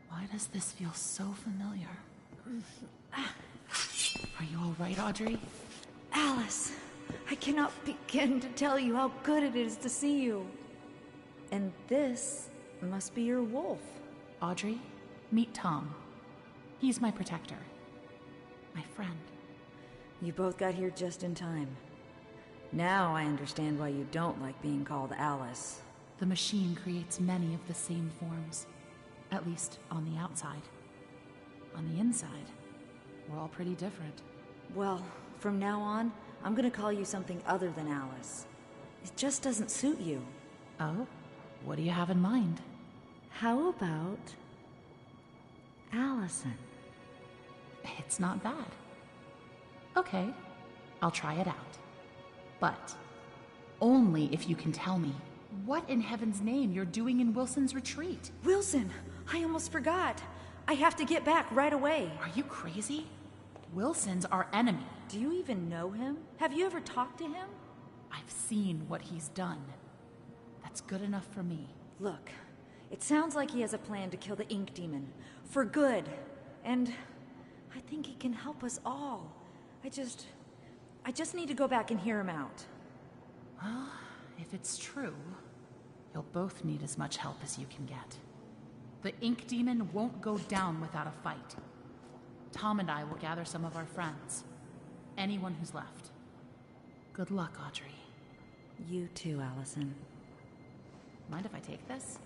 Why does this feel so familiar? Are you all right, Audrey? Alice, I cannot begin to tell you how good it is to see you. And this must be your wolf. Audrey, meet Tom. He's my protector. My friend. You both got here just in time. Now I understand why you don't like being called Alice. The machine creates many of the same forms. At least on the outside. On the inside, we're all pretty different. Well, from now on, I'm gonna call you something other than Alice. It just doesn't suit you. Oh? What do you have in mind? How about Allison? It's not bad. Okay, I'll try it out. But only if you can tell me what in heaven's name you're doing in Wilson's retreat. Wilson, I almost forgot. I have to get back right away. Are you crazy? Wilson's our enemy. Do you even know him? Have you ever talked to him? I've seen what he's done. That's good enough for me. Look, it sounds like he has a plan to kill the Ink Demon. For good. And I think he can help us all. I just need to go back and hear him out. Well, if it's true, you'll both need as much help as you can get. The Ink Demon won't go down without a fight. Tom and I will gather some of our friends. Anyone who's left. Good luck, Audrey. You too, Allison. Mind if I take this?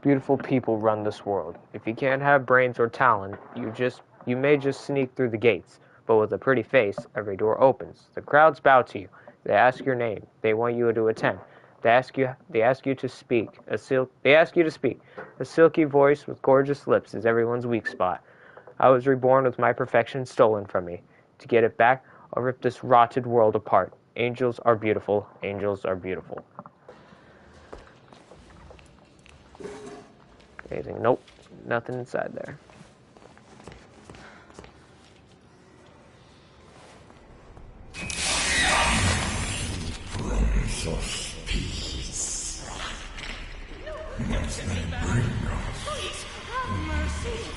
Beautiful people run this world. If you can't have brains or talent, you may just sneak through the gates. But with a pretty face, every door opens. The crowds bow to you. They ask your name. They want you to attend. They ask you to speak. They ask you to speak. A silky voice with gorgeous lips is everyone's weak spot. I was reborn with my perfection stolen from me. To get it back, I'll rip this rotted world apart. Angels are beautiful. Angels are beautiful. Amazing. Nope. Nothing inside there. Prince of Peace. Please, have mercy.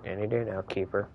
Any day now, keeper.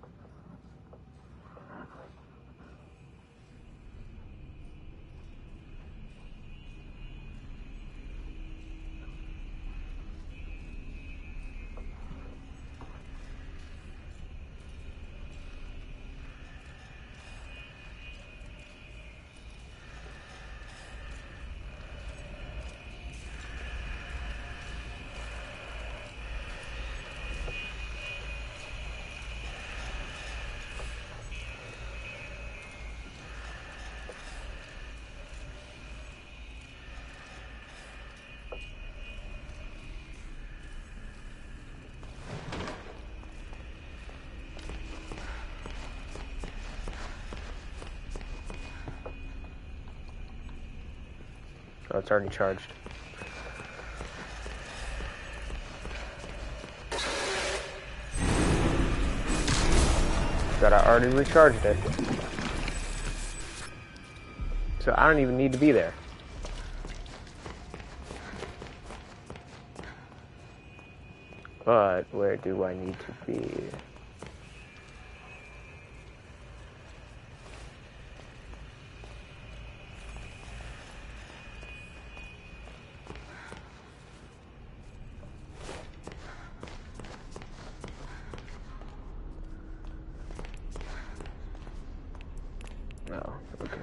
Oh, it's already charged. But I already recharged it. So I don't even need to be there. But where do I need to be? Oh, okay.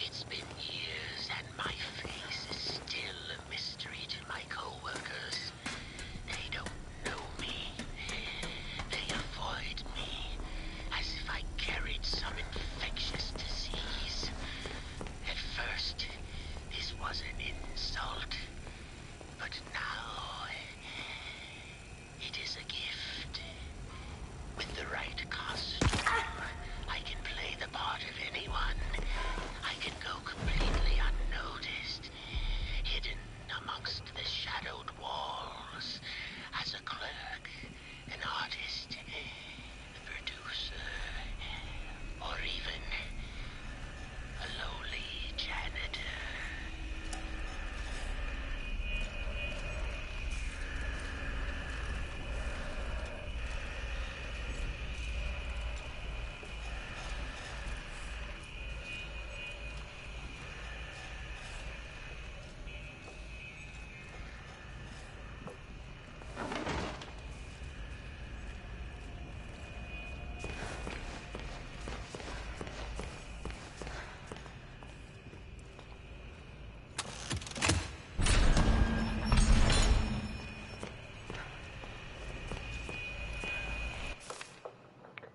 It's been years and my face is still a mystery to my co-workers. They don't know me. They avoid me as if I carried some infectious disease. At first, this was an insult, but now it is a gift. With the right costume, I can play the part of anyone. I can go completely unnoticed, hidden amongst the shadowed walls, as a clerk, an artist, a producer, or even a lowly janitor.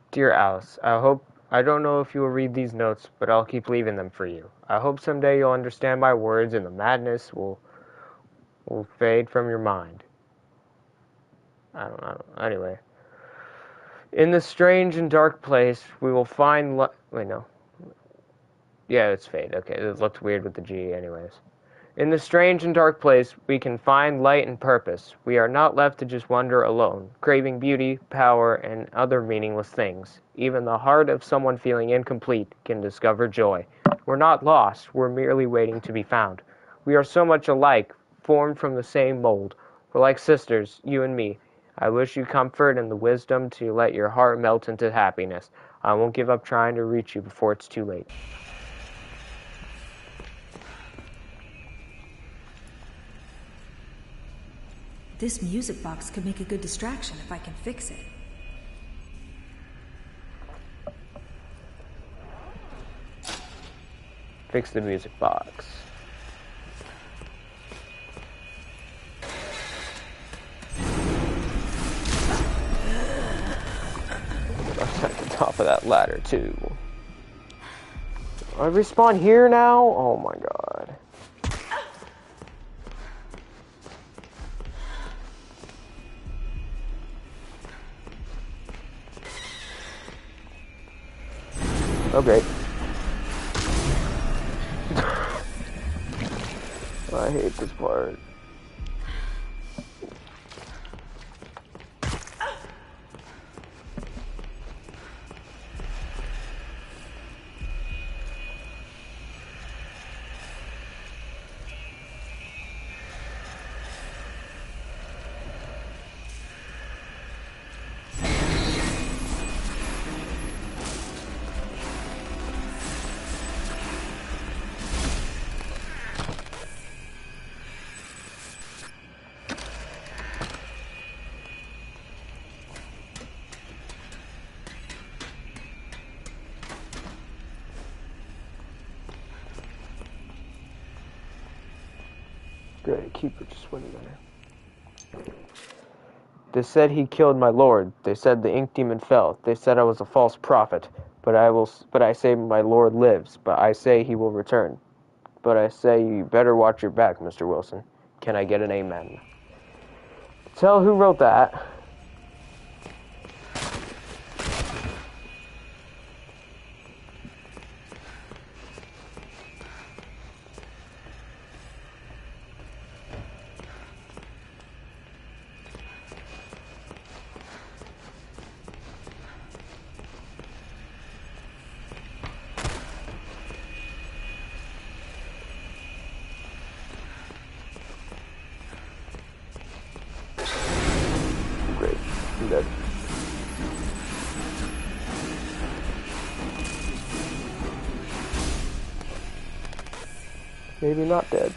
Dear Alice, I don't know if you will read these notes, but I'll keep leaving them for you. I hope someday you'll understand my words and the madness will fade from your mind. I don't know. Anyway. In this strange and dark place, we will find wait, no. Yeah, it's fade. Okay, it looked weird with the G anyways. In this strange and dark place, we can find light and purpose. We are not left to just wander alone, craving beauty, power, and other meaningless things. Even the heart of someone feeling incomplete can discover joy. We're not lost, we're merely waiting to be found. We are so much alike, formed from the same mold. We're like sisters, you and me. I wish you comfort and the wisdom to let your heart melt into happiness. I won't give up trying to reach you before it's too late. This music box could make a good distraction if I can fix it. Fix the music box. I'm at the top of that ladder too. I respawn here now? Oh my god. Oh great. I hate this part. Great, keeper just went in there. They said he killed my lord. They said the ink demon fell. They said I was a false prophet. But I say my lord lives. But I say he will return. But I say you better watch your back, Mr. Wilson. Can I get an amen? Tell who wrote that. Great, I'm dead. Maybe not dead.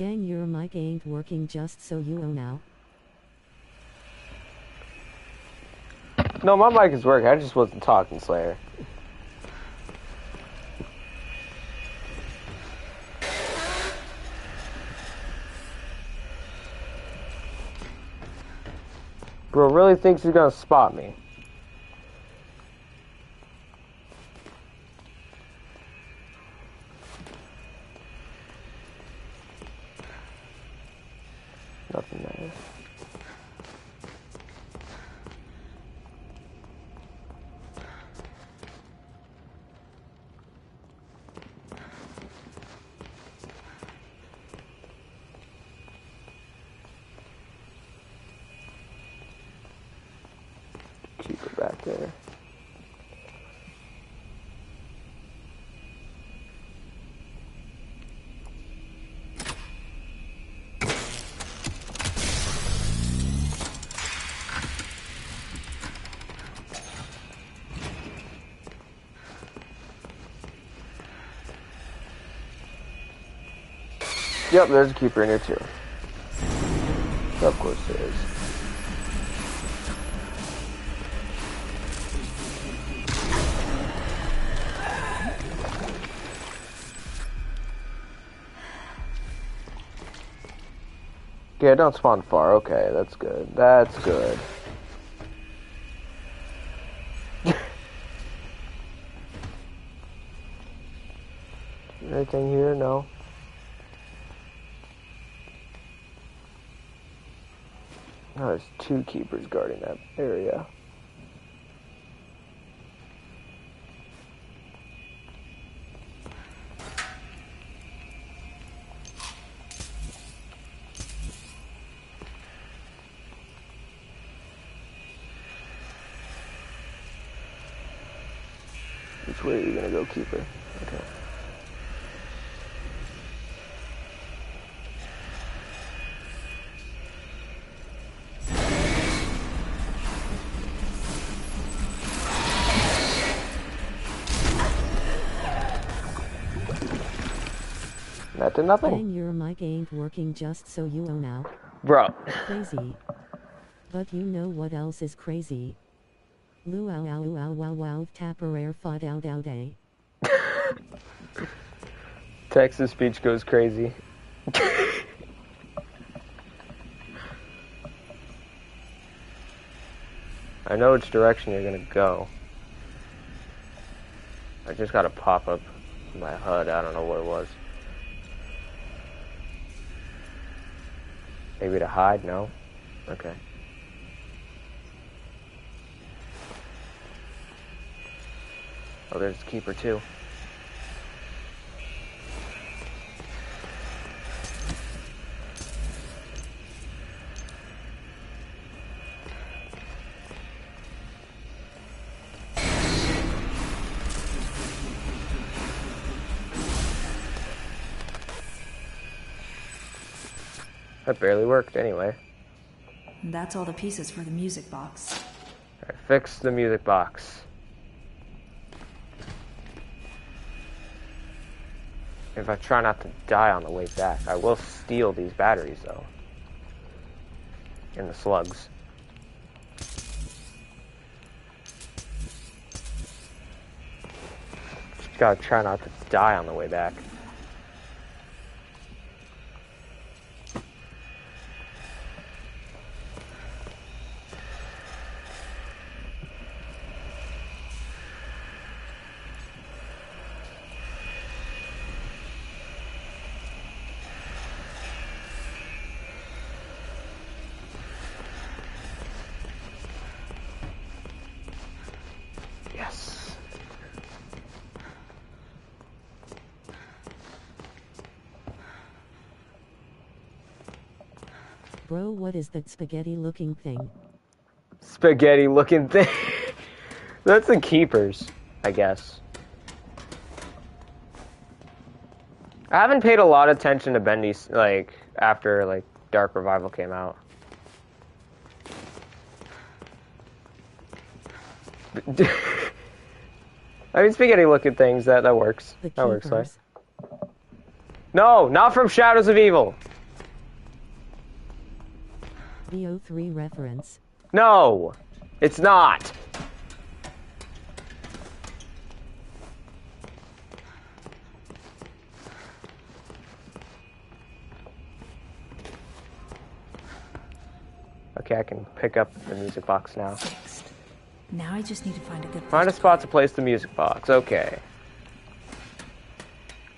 Gang, your mic ain't working, just so you know now. No, my mic is working. I just wasn't talking, Slayer. Bro really thinks he's gonna spot me. Nothing there. Keep it back there. Yep, there's a keeper in here too. Of course there is. Yeah, don't spawn far. Okay, that's good. That's good. Anything here? No. Oh, there's two keepers guarding that area. Which way are you gonna go, keeper? Okay. That did nothing. Gang, your mic ain't working, just so you know now. Bro. Crazy. But you know what else is crazy? Luau ow wow wow wow tapper fought out out day. Texas speech goes crazy. I know which direction you're gonna go. I just gotta pop up my HUD. I don't know what it was. Maybe to hide? No? Okay. Oh, there's a keeper too. That barely worked anyway. That's all the pieces for the music box. Alright, fix the music box. If I try not to die on the way back, I will steal these batteries though. And the slugs. Just gotta try not to die on the way back. Yes. Bro, what is that spaghetti looking thing? Spaghetti looking thing. That's the keepers, I guess. I haven't paid a lot of attention to Bendy's, like, after, like, Dark Revival came out. I mean, spaghetti looking things, that works. That works, like. No, not from Shadows of Evil. The O3 reference. No! It's not! Okay, I can pick up the music box now. Fixed. Now I just need to find a good Find a place to spot to place the music box. Okay.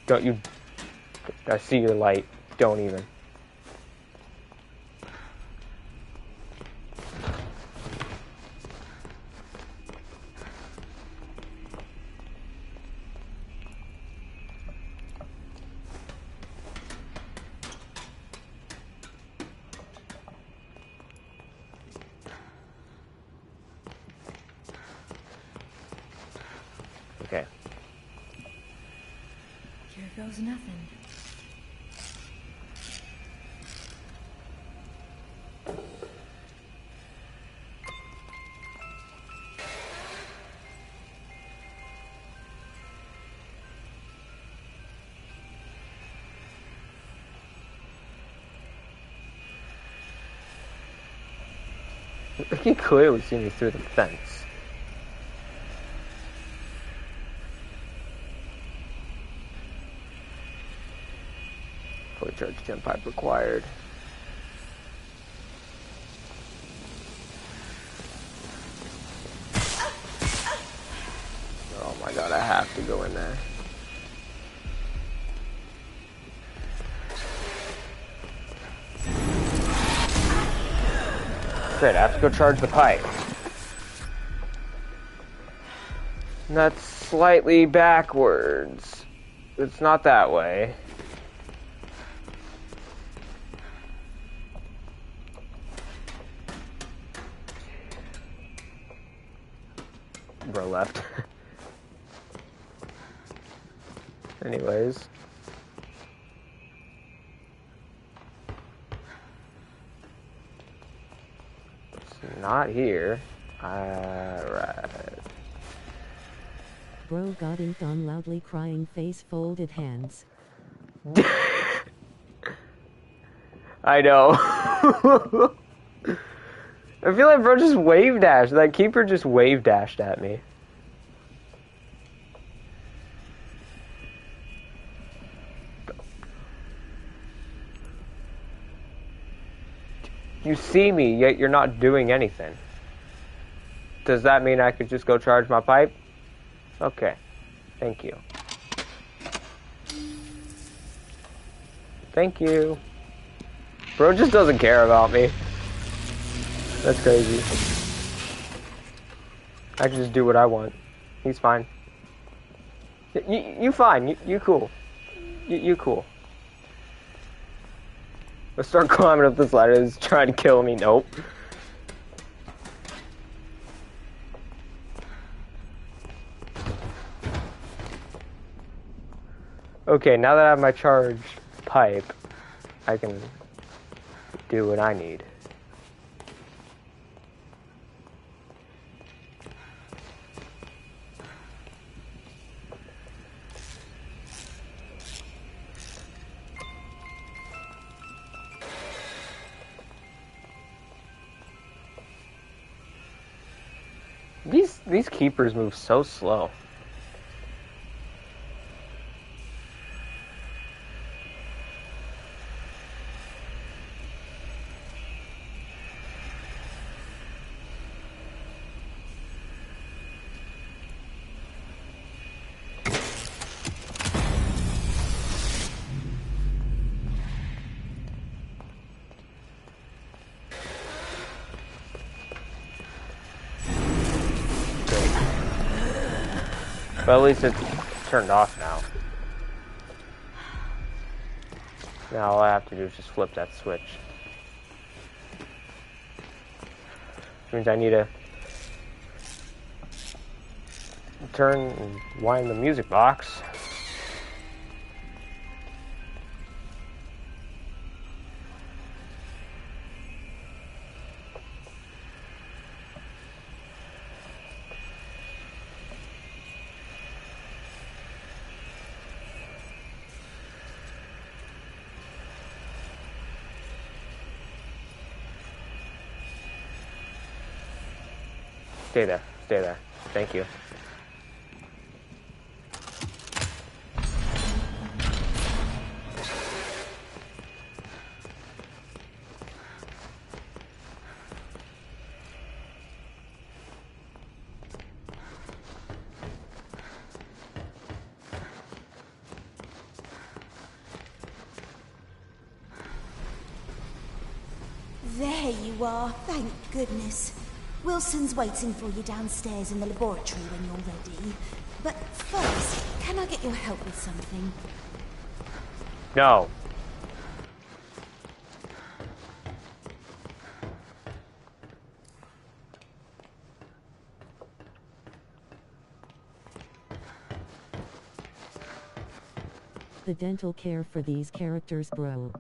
Don't you... I see your light. Don't even. Okay. Here goes nothing. You can clearly see me through the fence. Fully charged gem pipe required. Oh my god, I have to go in there. Great, I have to go charge the pipe. And that's slightly backwards. It's not that way. Bro left. Anyways. It's not here. Alright. Bro got inked on, loudly crying face, folded hands. I know. I feel like bro just wave dashed. That keeper just wave dashed at me. You see me, yet you're not doing anything. Does that mean I could just go charge my pipe? Okay. Thank you. Thank you. Bro just doesn't care about me. That's crazy. I can just do what I want. He's fine. You fine. You cool. You cool. Let's start climbing up this ladder. He's trying to kill me. Nope. Okay, now that I have my charged pipe, I can do what I need. These keepers move so slow. But at least it's turned off now. Now all I have to do is just flip that switch. Which means I need to turn and wind the music box. Stay there. Stay there. Thank you. There you are, thank goodness. Wilson's waiting for you downstairs in the laboratory when you're ready. But first, can I get your help with something? No. The dental care for these characters, bro.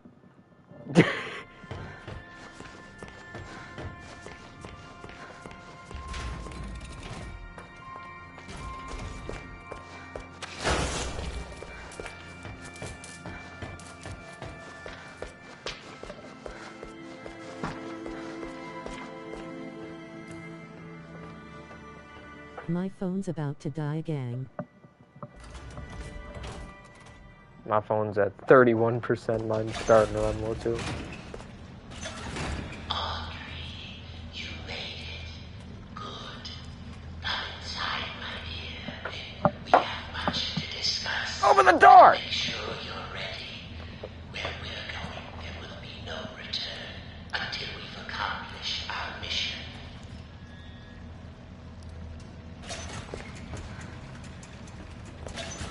My phone's about to die, gang. My phone's at 31%. Mine's starting to run low too. Audrey, you made it. Good. Come inside, my dear. We have much to discuss. Open the door! Make sure you're ready. Where we're going, there will be no return until we've accomplished our mission.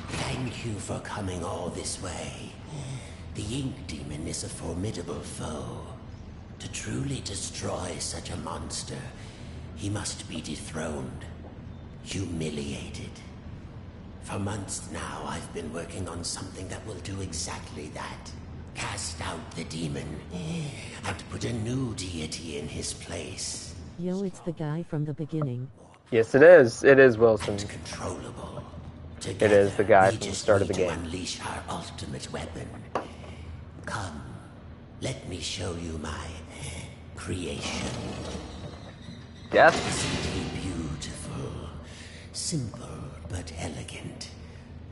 Thank you for coming all this way. The Ink Demon is a formidable foe. To truly destroy such a monster, he must be dethroned, humiliated. For months now, I've been working on something that will do exactly that. Cast out the demon, and put a new deity in his place. Yo, it's the guy from the beginning. Yes, it is. It is Wilson. And controllable. It is the guy We from the just start of need the to game. unleash our ultimate weapon. Come, let me show you my creation. Yes? Isn't he beautiful? Simple but elegant.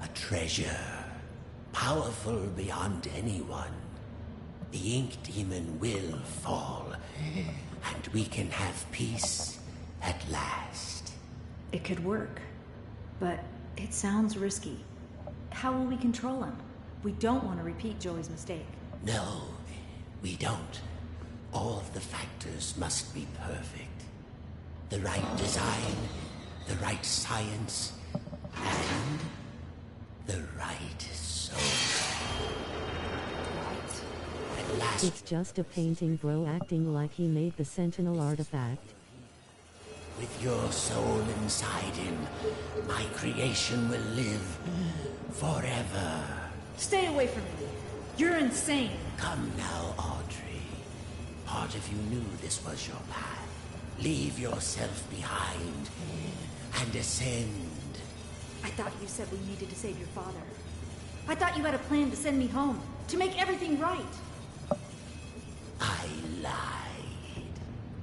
A treasure. Powerful beyond anyone. The Ink Demon will fall, and we can have peace at last. It could work, but it sounds risky. How will we control him? We don't want to repeat Joey's mistake. No, we don't. All of the factors must be perfect. The right design, the right science, and the right soul. At last, It's just a painting, bro, acting like he made the Sentinel artifact. with your soul inside him, my creation will live forever. Stay away from me. You're insane. Come now, Audrey. Part of you knew this was your path. Leave yourself behind and ascend. I thought you said we needed to save your father. I thought you had a plan to send me home, to make everything right. I lied.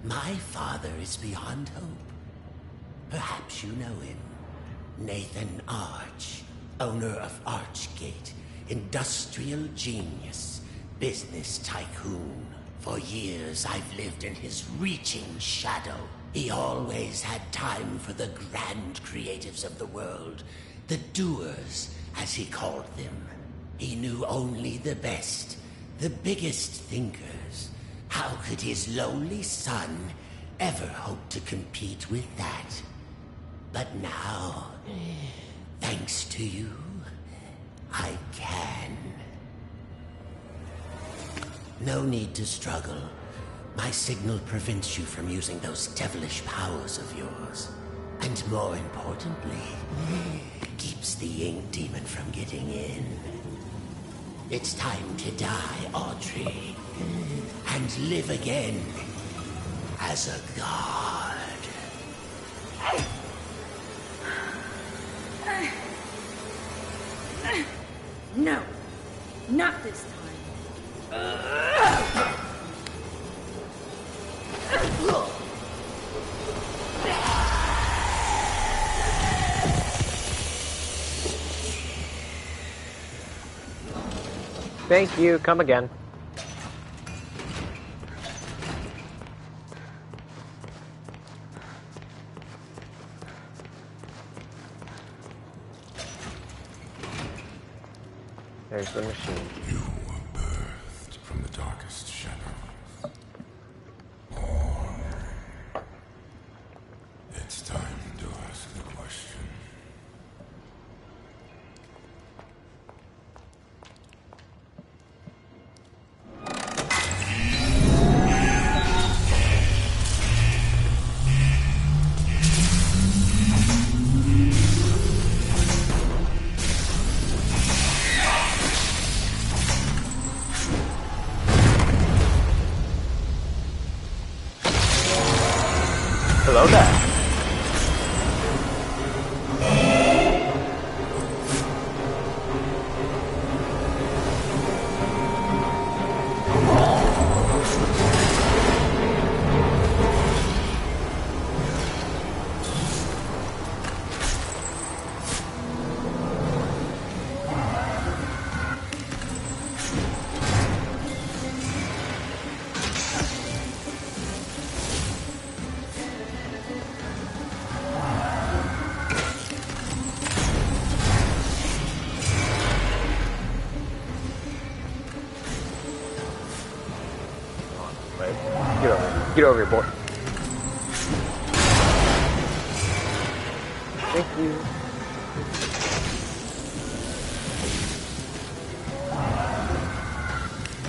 My father is beyond hope. Perhaps you know him. Nathan Arch, owner of Archgate, industrial genius, business tycoon. For years I've lived in his reaching shadow. He always had time for the grand creatives of the world, the doers, as he called them. He knew only the best, the biggest thinkers. How could his lowly son ever hope to compete with that? But now, thanks to you, I can. No need to struggle. My signal prevents you from using those devilish powers of yours. And more importantly, keeps the Ink Demon from getting in. It's time to die, Audrey, and live again as a god. No, not this time. Thank you. Come again. There's the machine. You were birthed from the darkest shadows. Born. It's time to ask the question. Hello there. Get over here, boy. Thank you.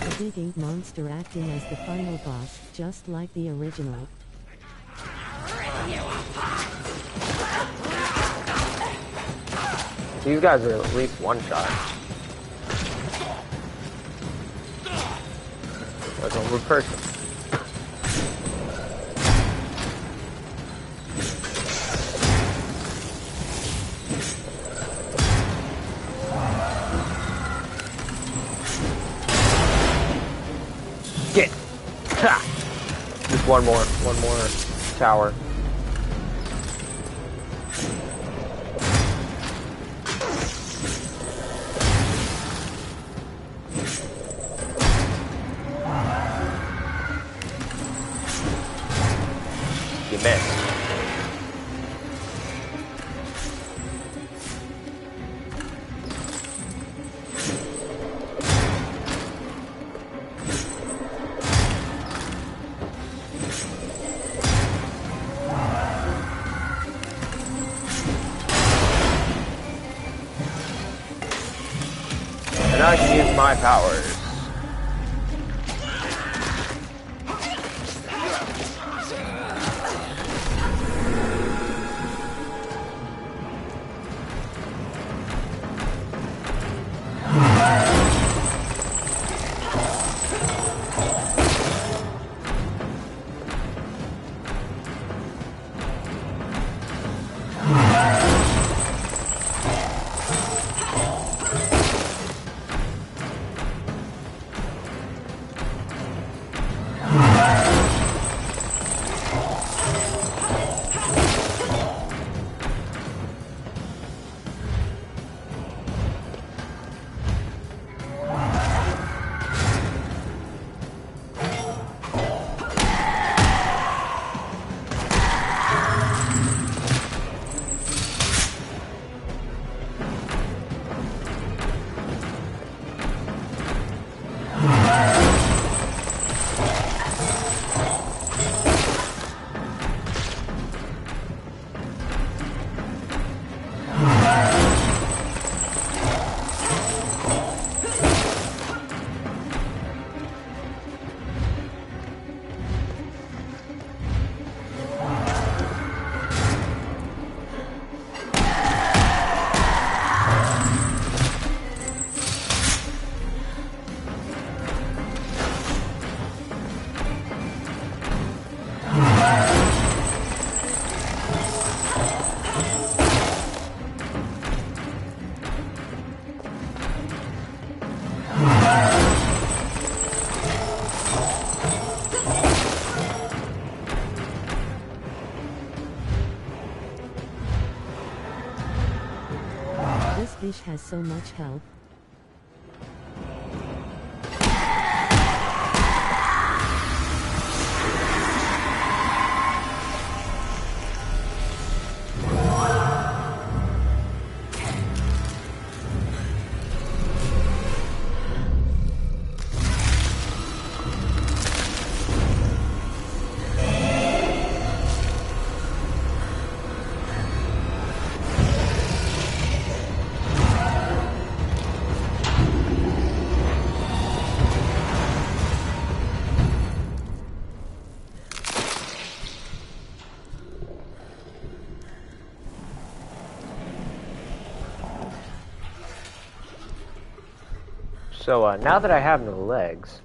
A big ink monster acting as the final boss, just like the original. These guys are at least one shot. That's one per person. Get! Ha! Just one more tower. You missed. And I can use my powers. This fish has so much health. So, now that I have no legs...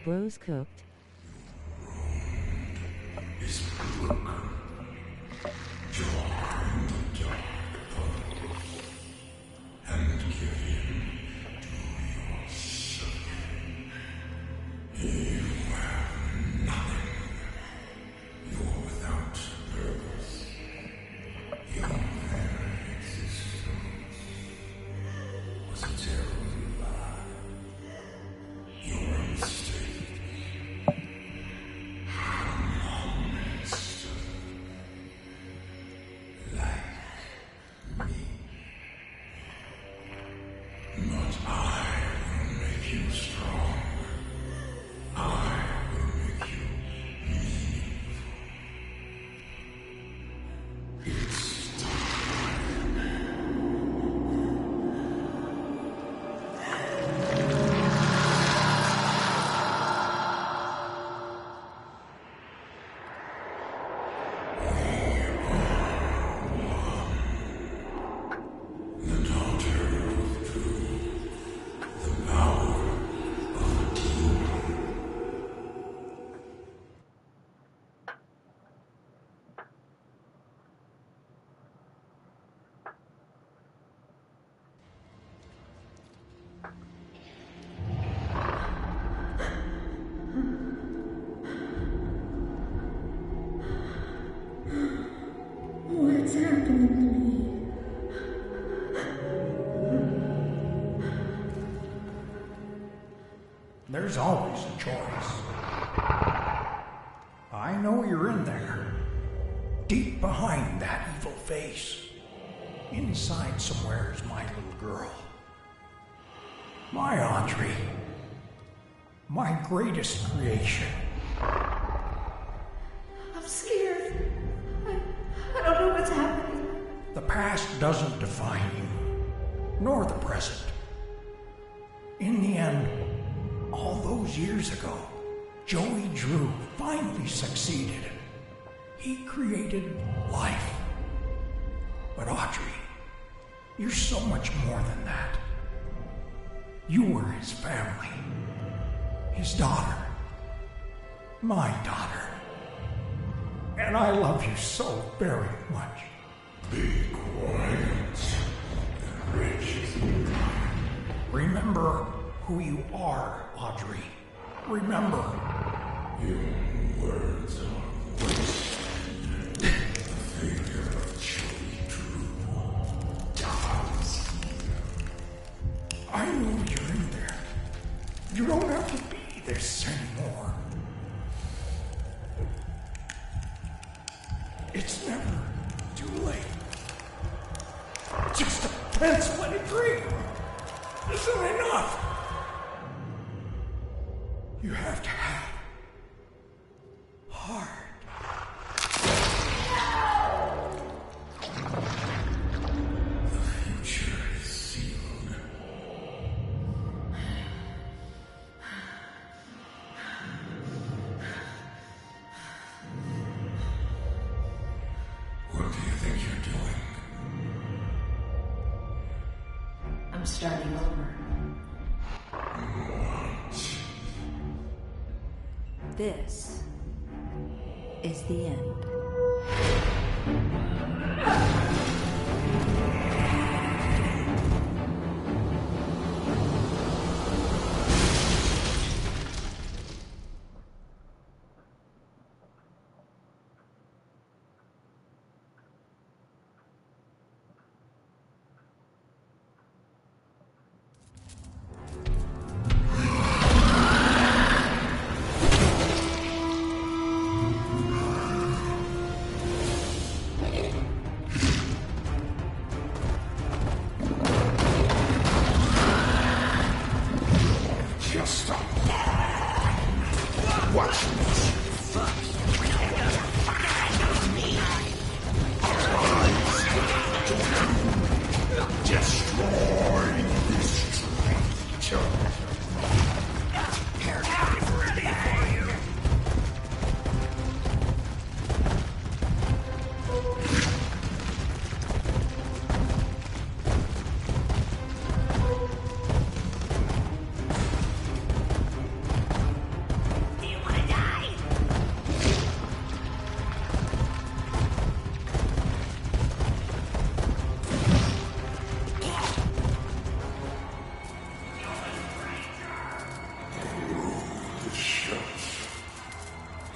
Bro's cooked. Is broken. Join the dark and give in to your suffering. You have nothing. You're without purpose. Your very existence was a terrible lie. You're a mistake. What's happening to me? There's always a choice. I know you're in there. Deep behind that evil face. Inside somewhere is my little girl. My Audrey. My greatest creation. I'm scared. I don't know what's happening. The past doesn't define you, nor the present. In the end, all those years ago, Joey Drew finally succeeded. He created life. But Audrey, you're so much more than that. You were his family, his daughter, my daughter. And I love you so very much. Be quiet and rich. Remember who you are, Audrey. Remember. Your words are waste. The failure of Joey Drew dies here. I know you're in there. You don't have to be this anymore. It's never too late. Just a pencil and a dream isn't enough. You have to have heart. The future is sealed. What do you think you're doing? I'm starting over. This is the end. Watch this.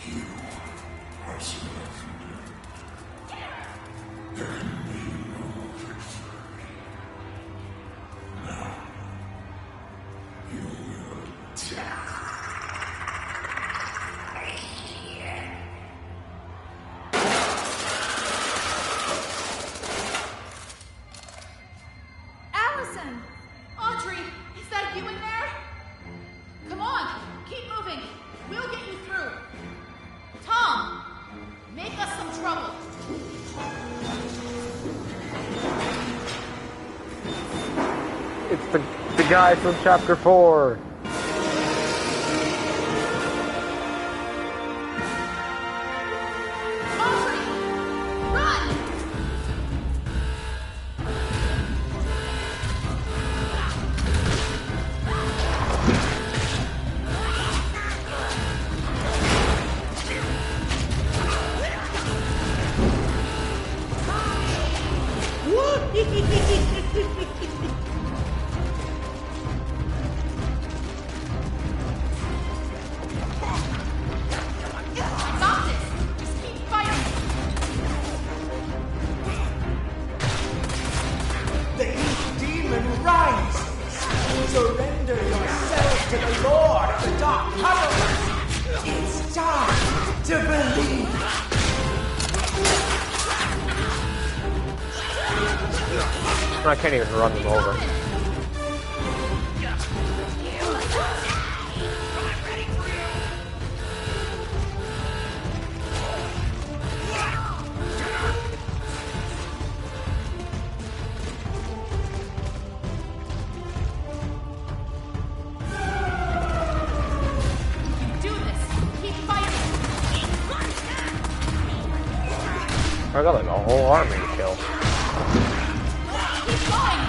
You are surrounded. There can be no victory. Now, you will die. Allison! Audrey, is that you in there? Come on, keep moving. We'll get you through. Tom, make us some trouble. It's the guy from chapter 4. Audrey, run! Got this! Just keep fighting! The demon rises! Surrender yourself to the Lord of the Dark Puddles! It's time to believe! I can't even run them over. Do this! Keep fighting! I got like a whole army to kill. Keep going!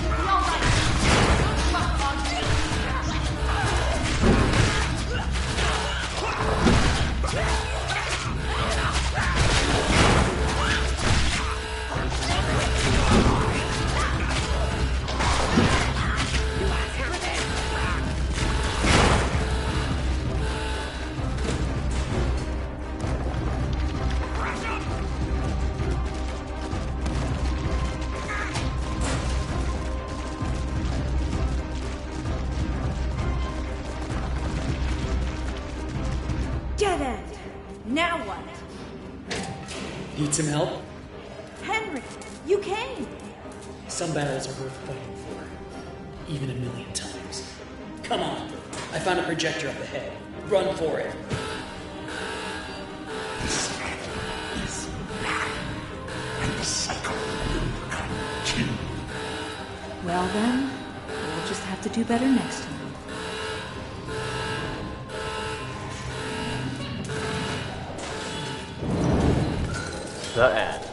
Be all right. Good luck, Audrey. Dead end. Now what? Need some help? Henry, you came. Some battles are worth fighting for, even 1,000,000 times. Come on, I found a projector up ahead. Run for it. This battle and the cycle will continue. Well then, we'll just have to do better next time. The end.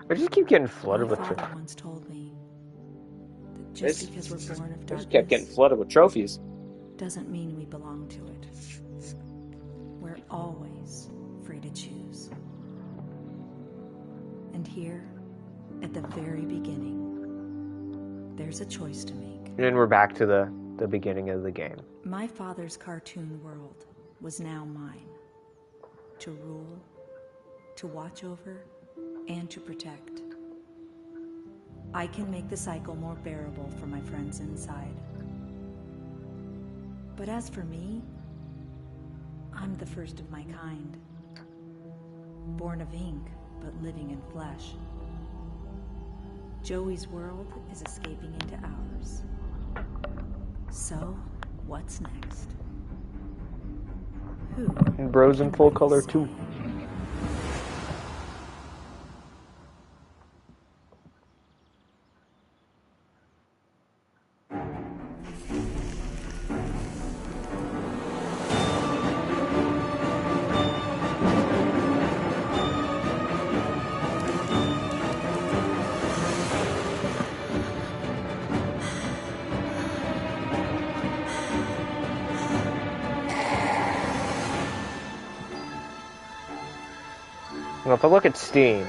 I just keep getting flooded with father trophies. once told me that just because we're born of I darkness just kept getting flooded with trophies. doesn't mean we belong to it. We're always free to choose. And here, at the very beginning, there's a choice to make. And we're back to the beginning of the game. My father's cartoon world was now mine. To rule, to watch over, and to protect. I can make the cycle more bearable for my friends inside. But as for me, I'm the first of my kind. Born of ink, but living in flesh. Joey's world is escaping into ours. So, what's next? Who? And Bros in full color too. Well, if I look at Steam,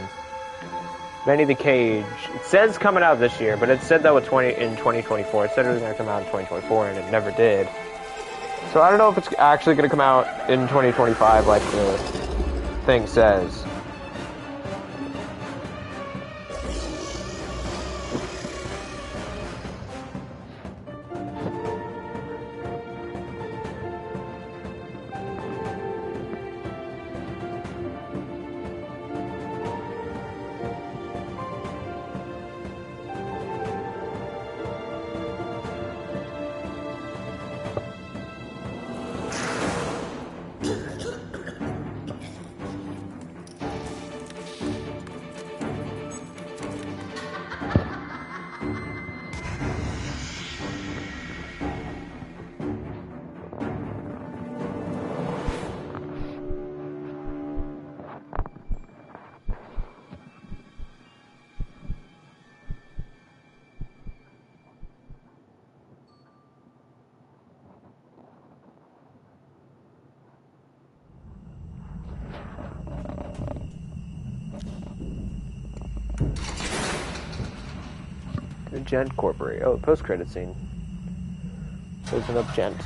Benny the Cage, it says coming out this year, but it said that was in 2024. It said it was going to come out in 2024, and it never did. So I don't know if it's actually going to come out in 2025 like the thing says. The Gent Corporation. Oh, post-credit scene. Closing up Gent.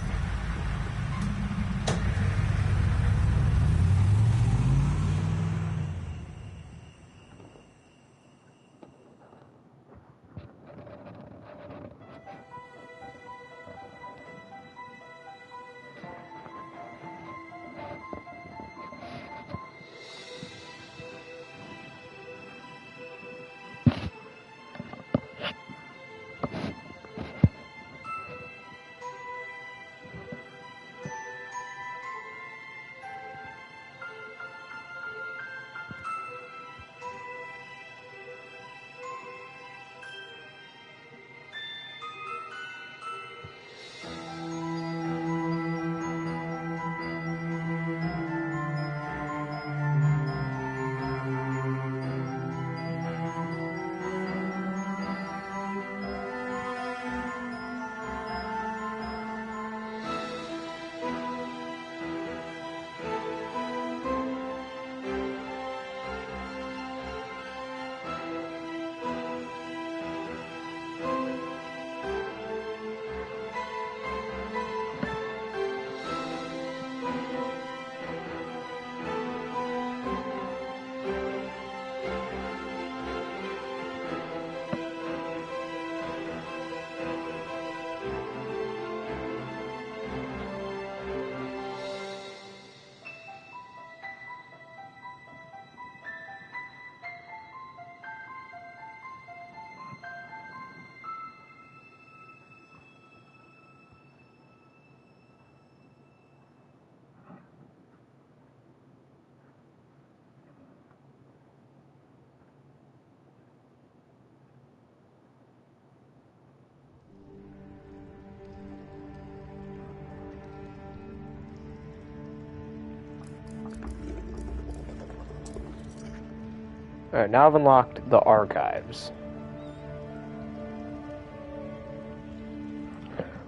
Alright, now I've unlocked the archives.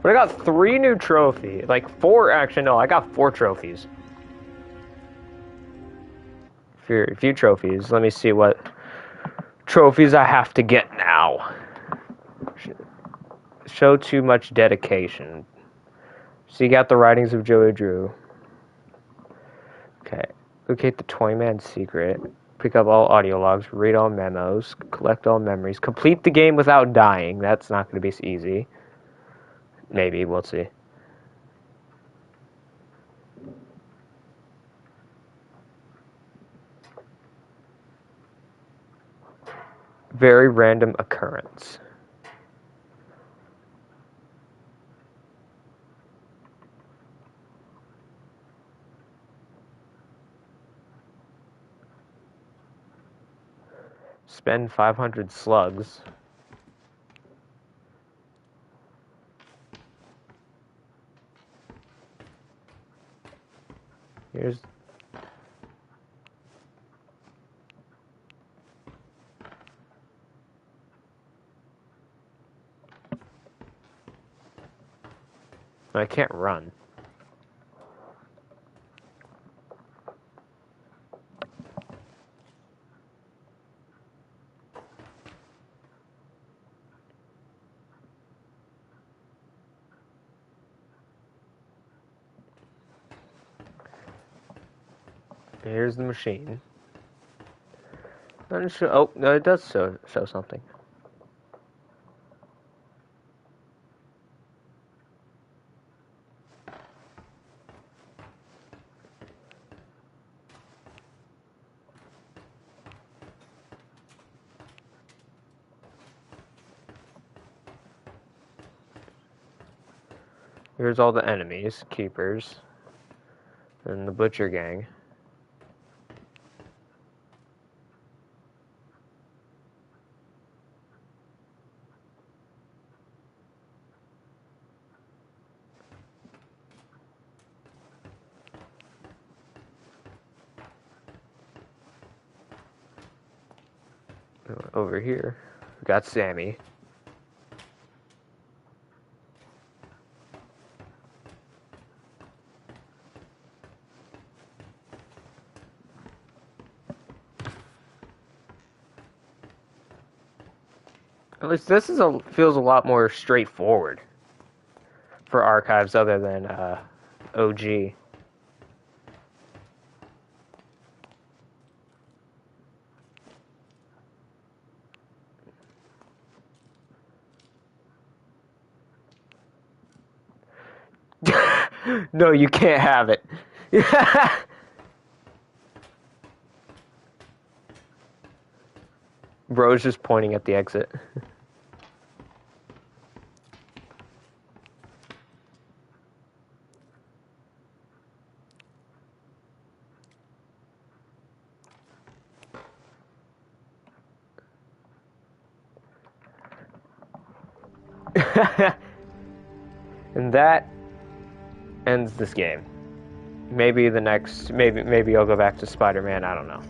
But I got 3 new trophies. Like 4, actually, no, I got 4 trophies. A few trophies. Let me see what trophies I have to get now. Show too much dedication. Seek out the writings of Joey Drew. Okay. Locate the Toyman's secret. Pick up all audio logs. Read all memos. Collect all memories. Complete the game without dying. That's not going to be easy. Maybe. We'll see. Very random occurrence. Spend 500 slugs. Here's... I can't run. Here's the machine. Oh, no, it does show something. Here's all the enemies, keepers, and the butcher gang. Over here, we got Sammy. At least this feels a lot more straightforward for archives other than OG. No, you can't have it. Bro's just pointing at the exit. And that ends this game. Maybe the next, maybe I'll go back to Spider-Man, I don't know.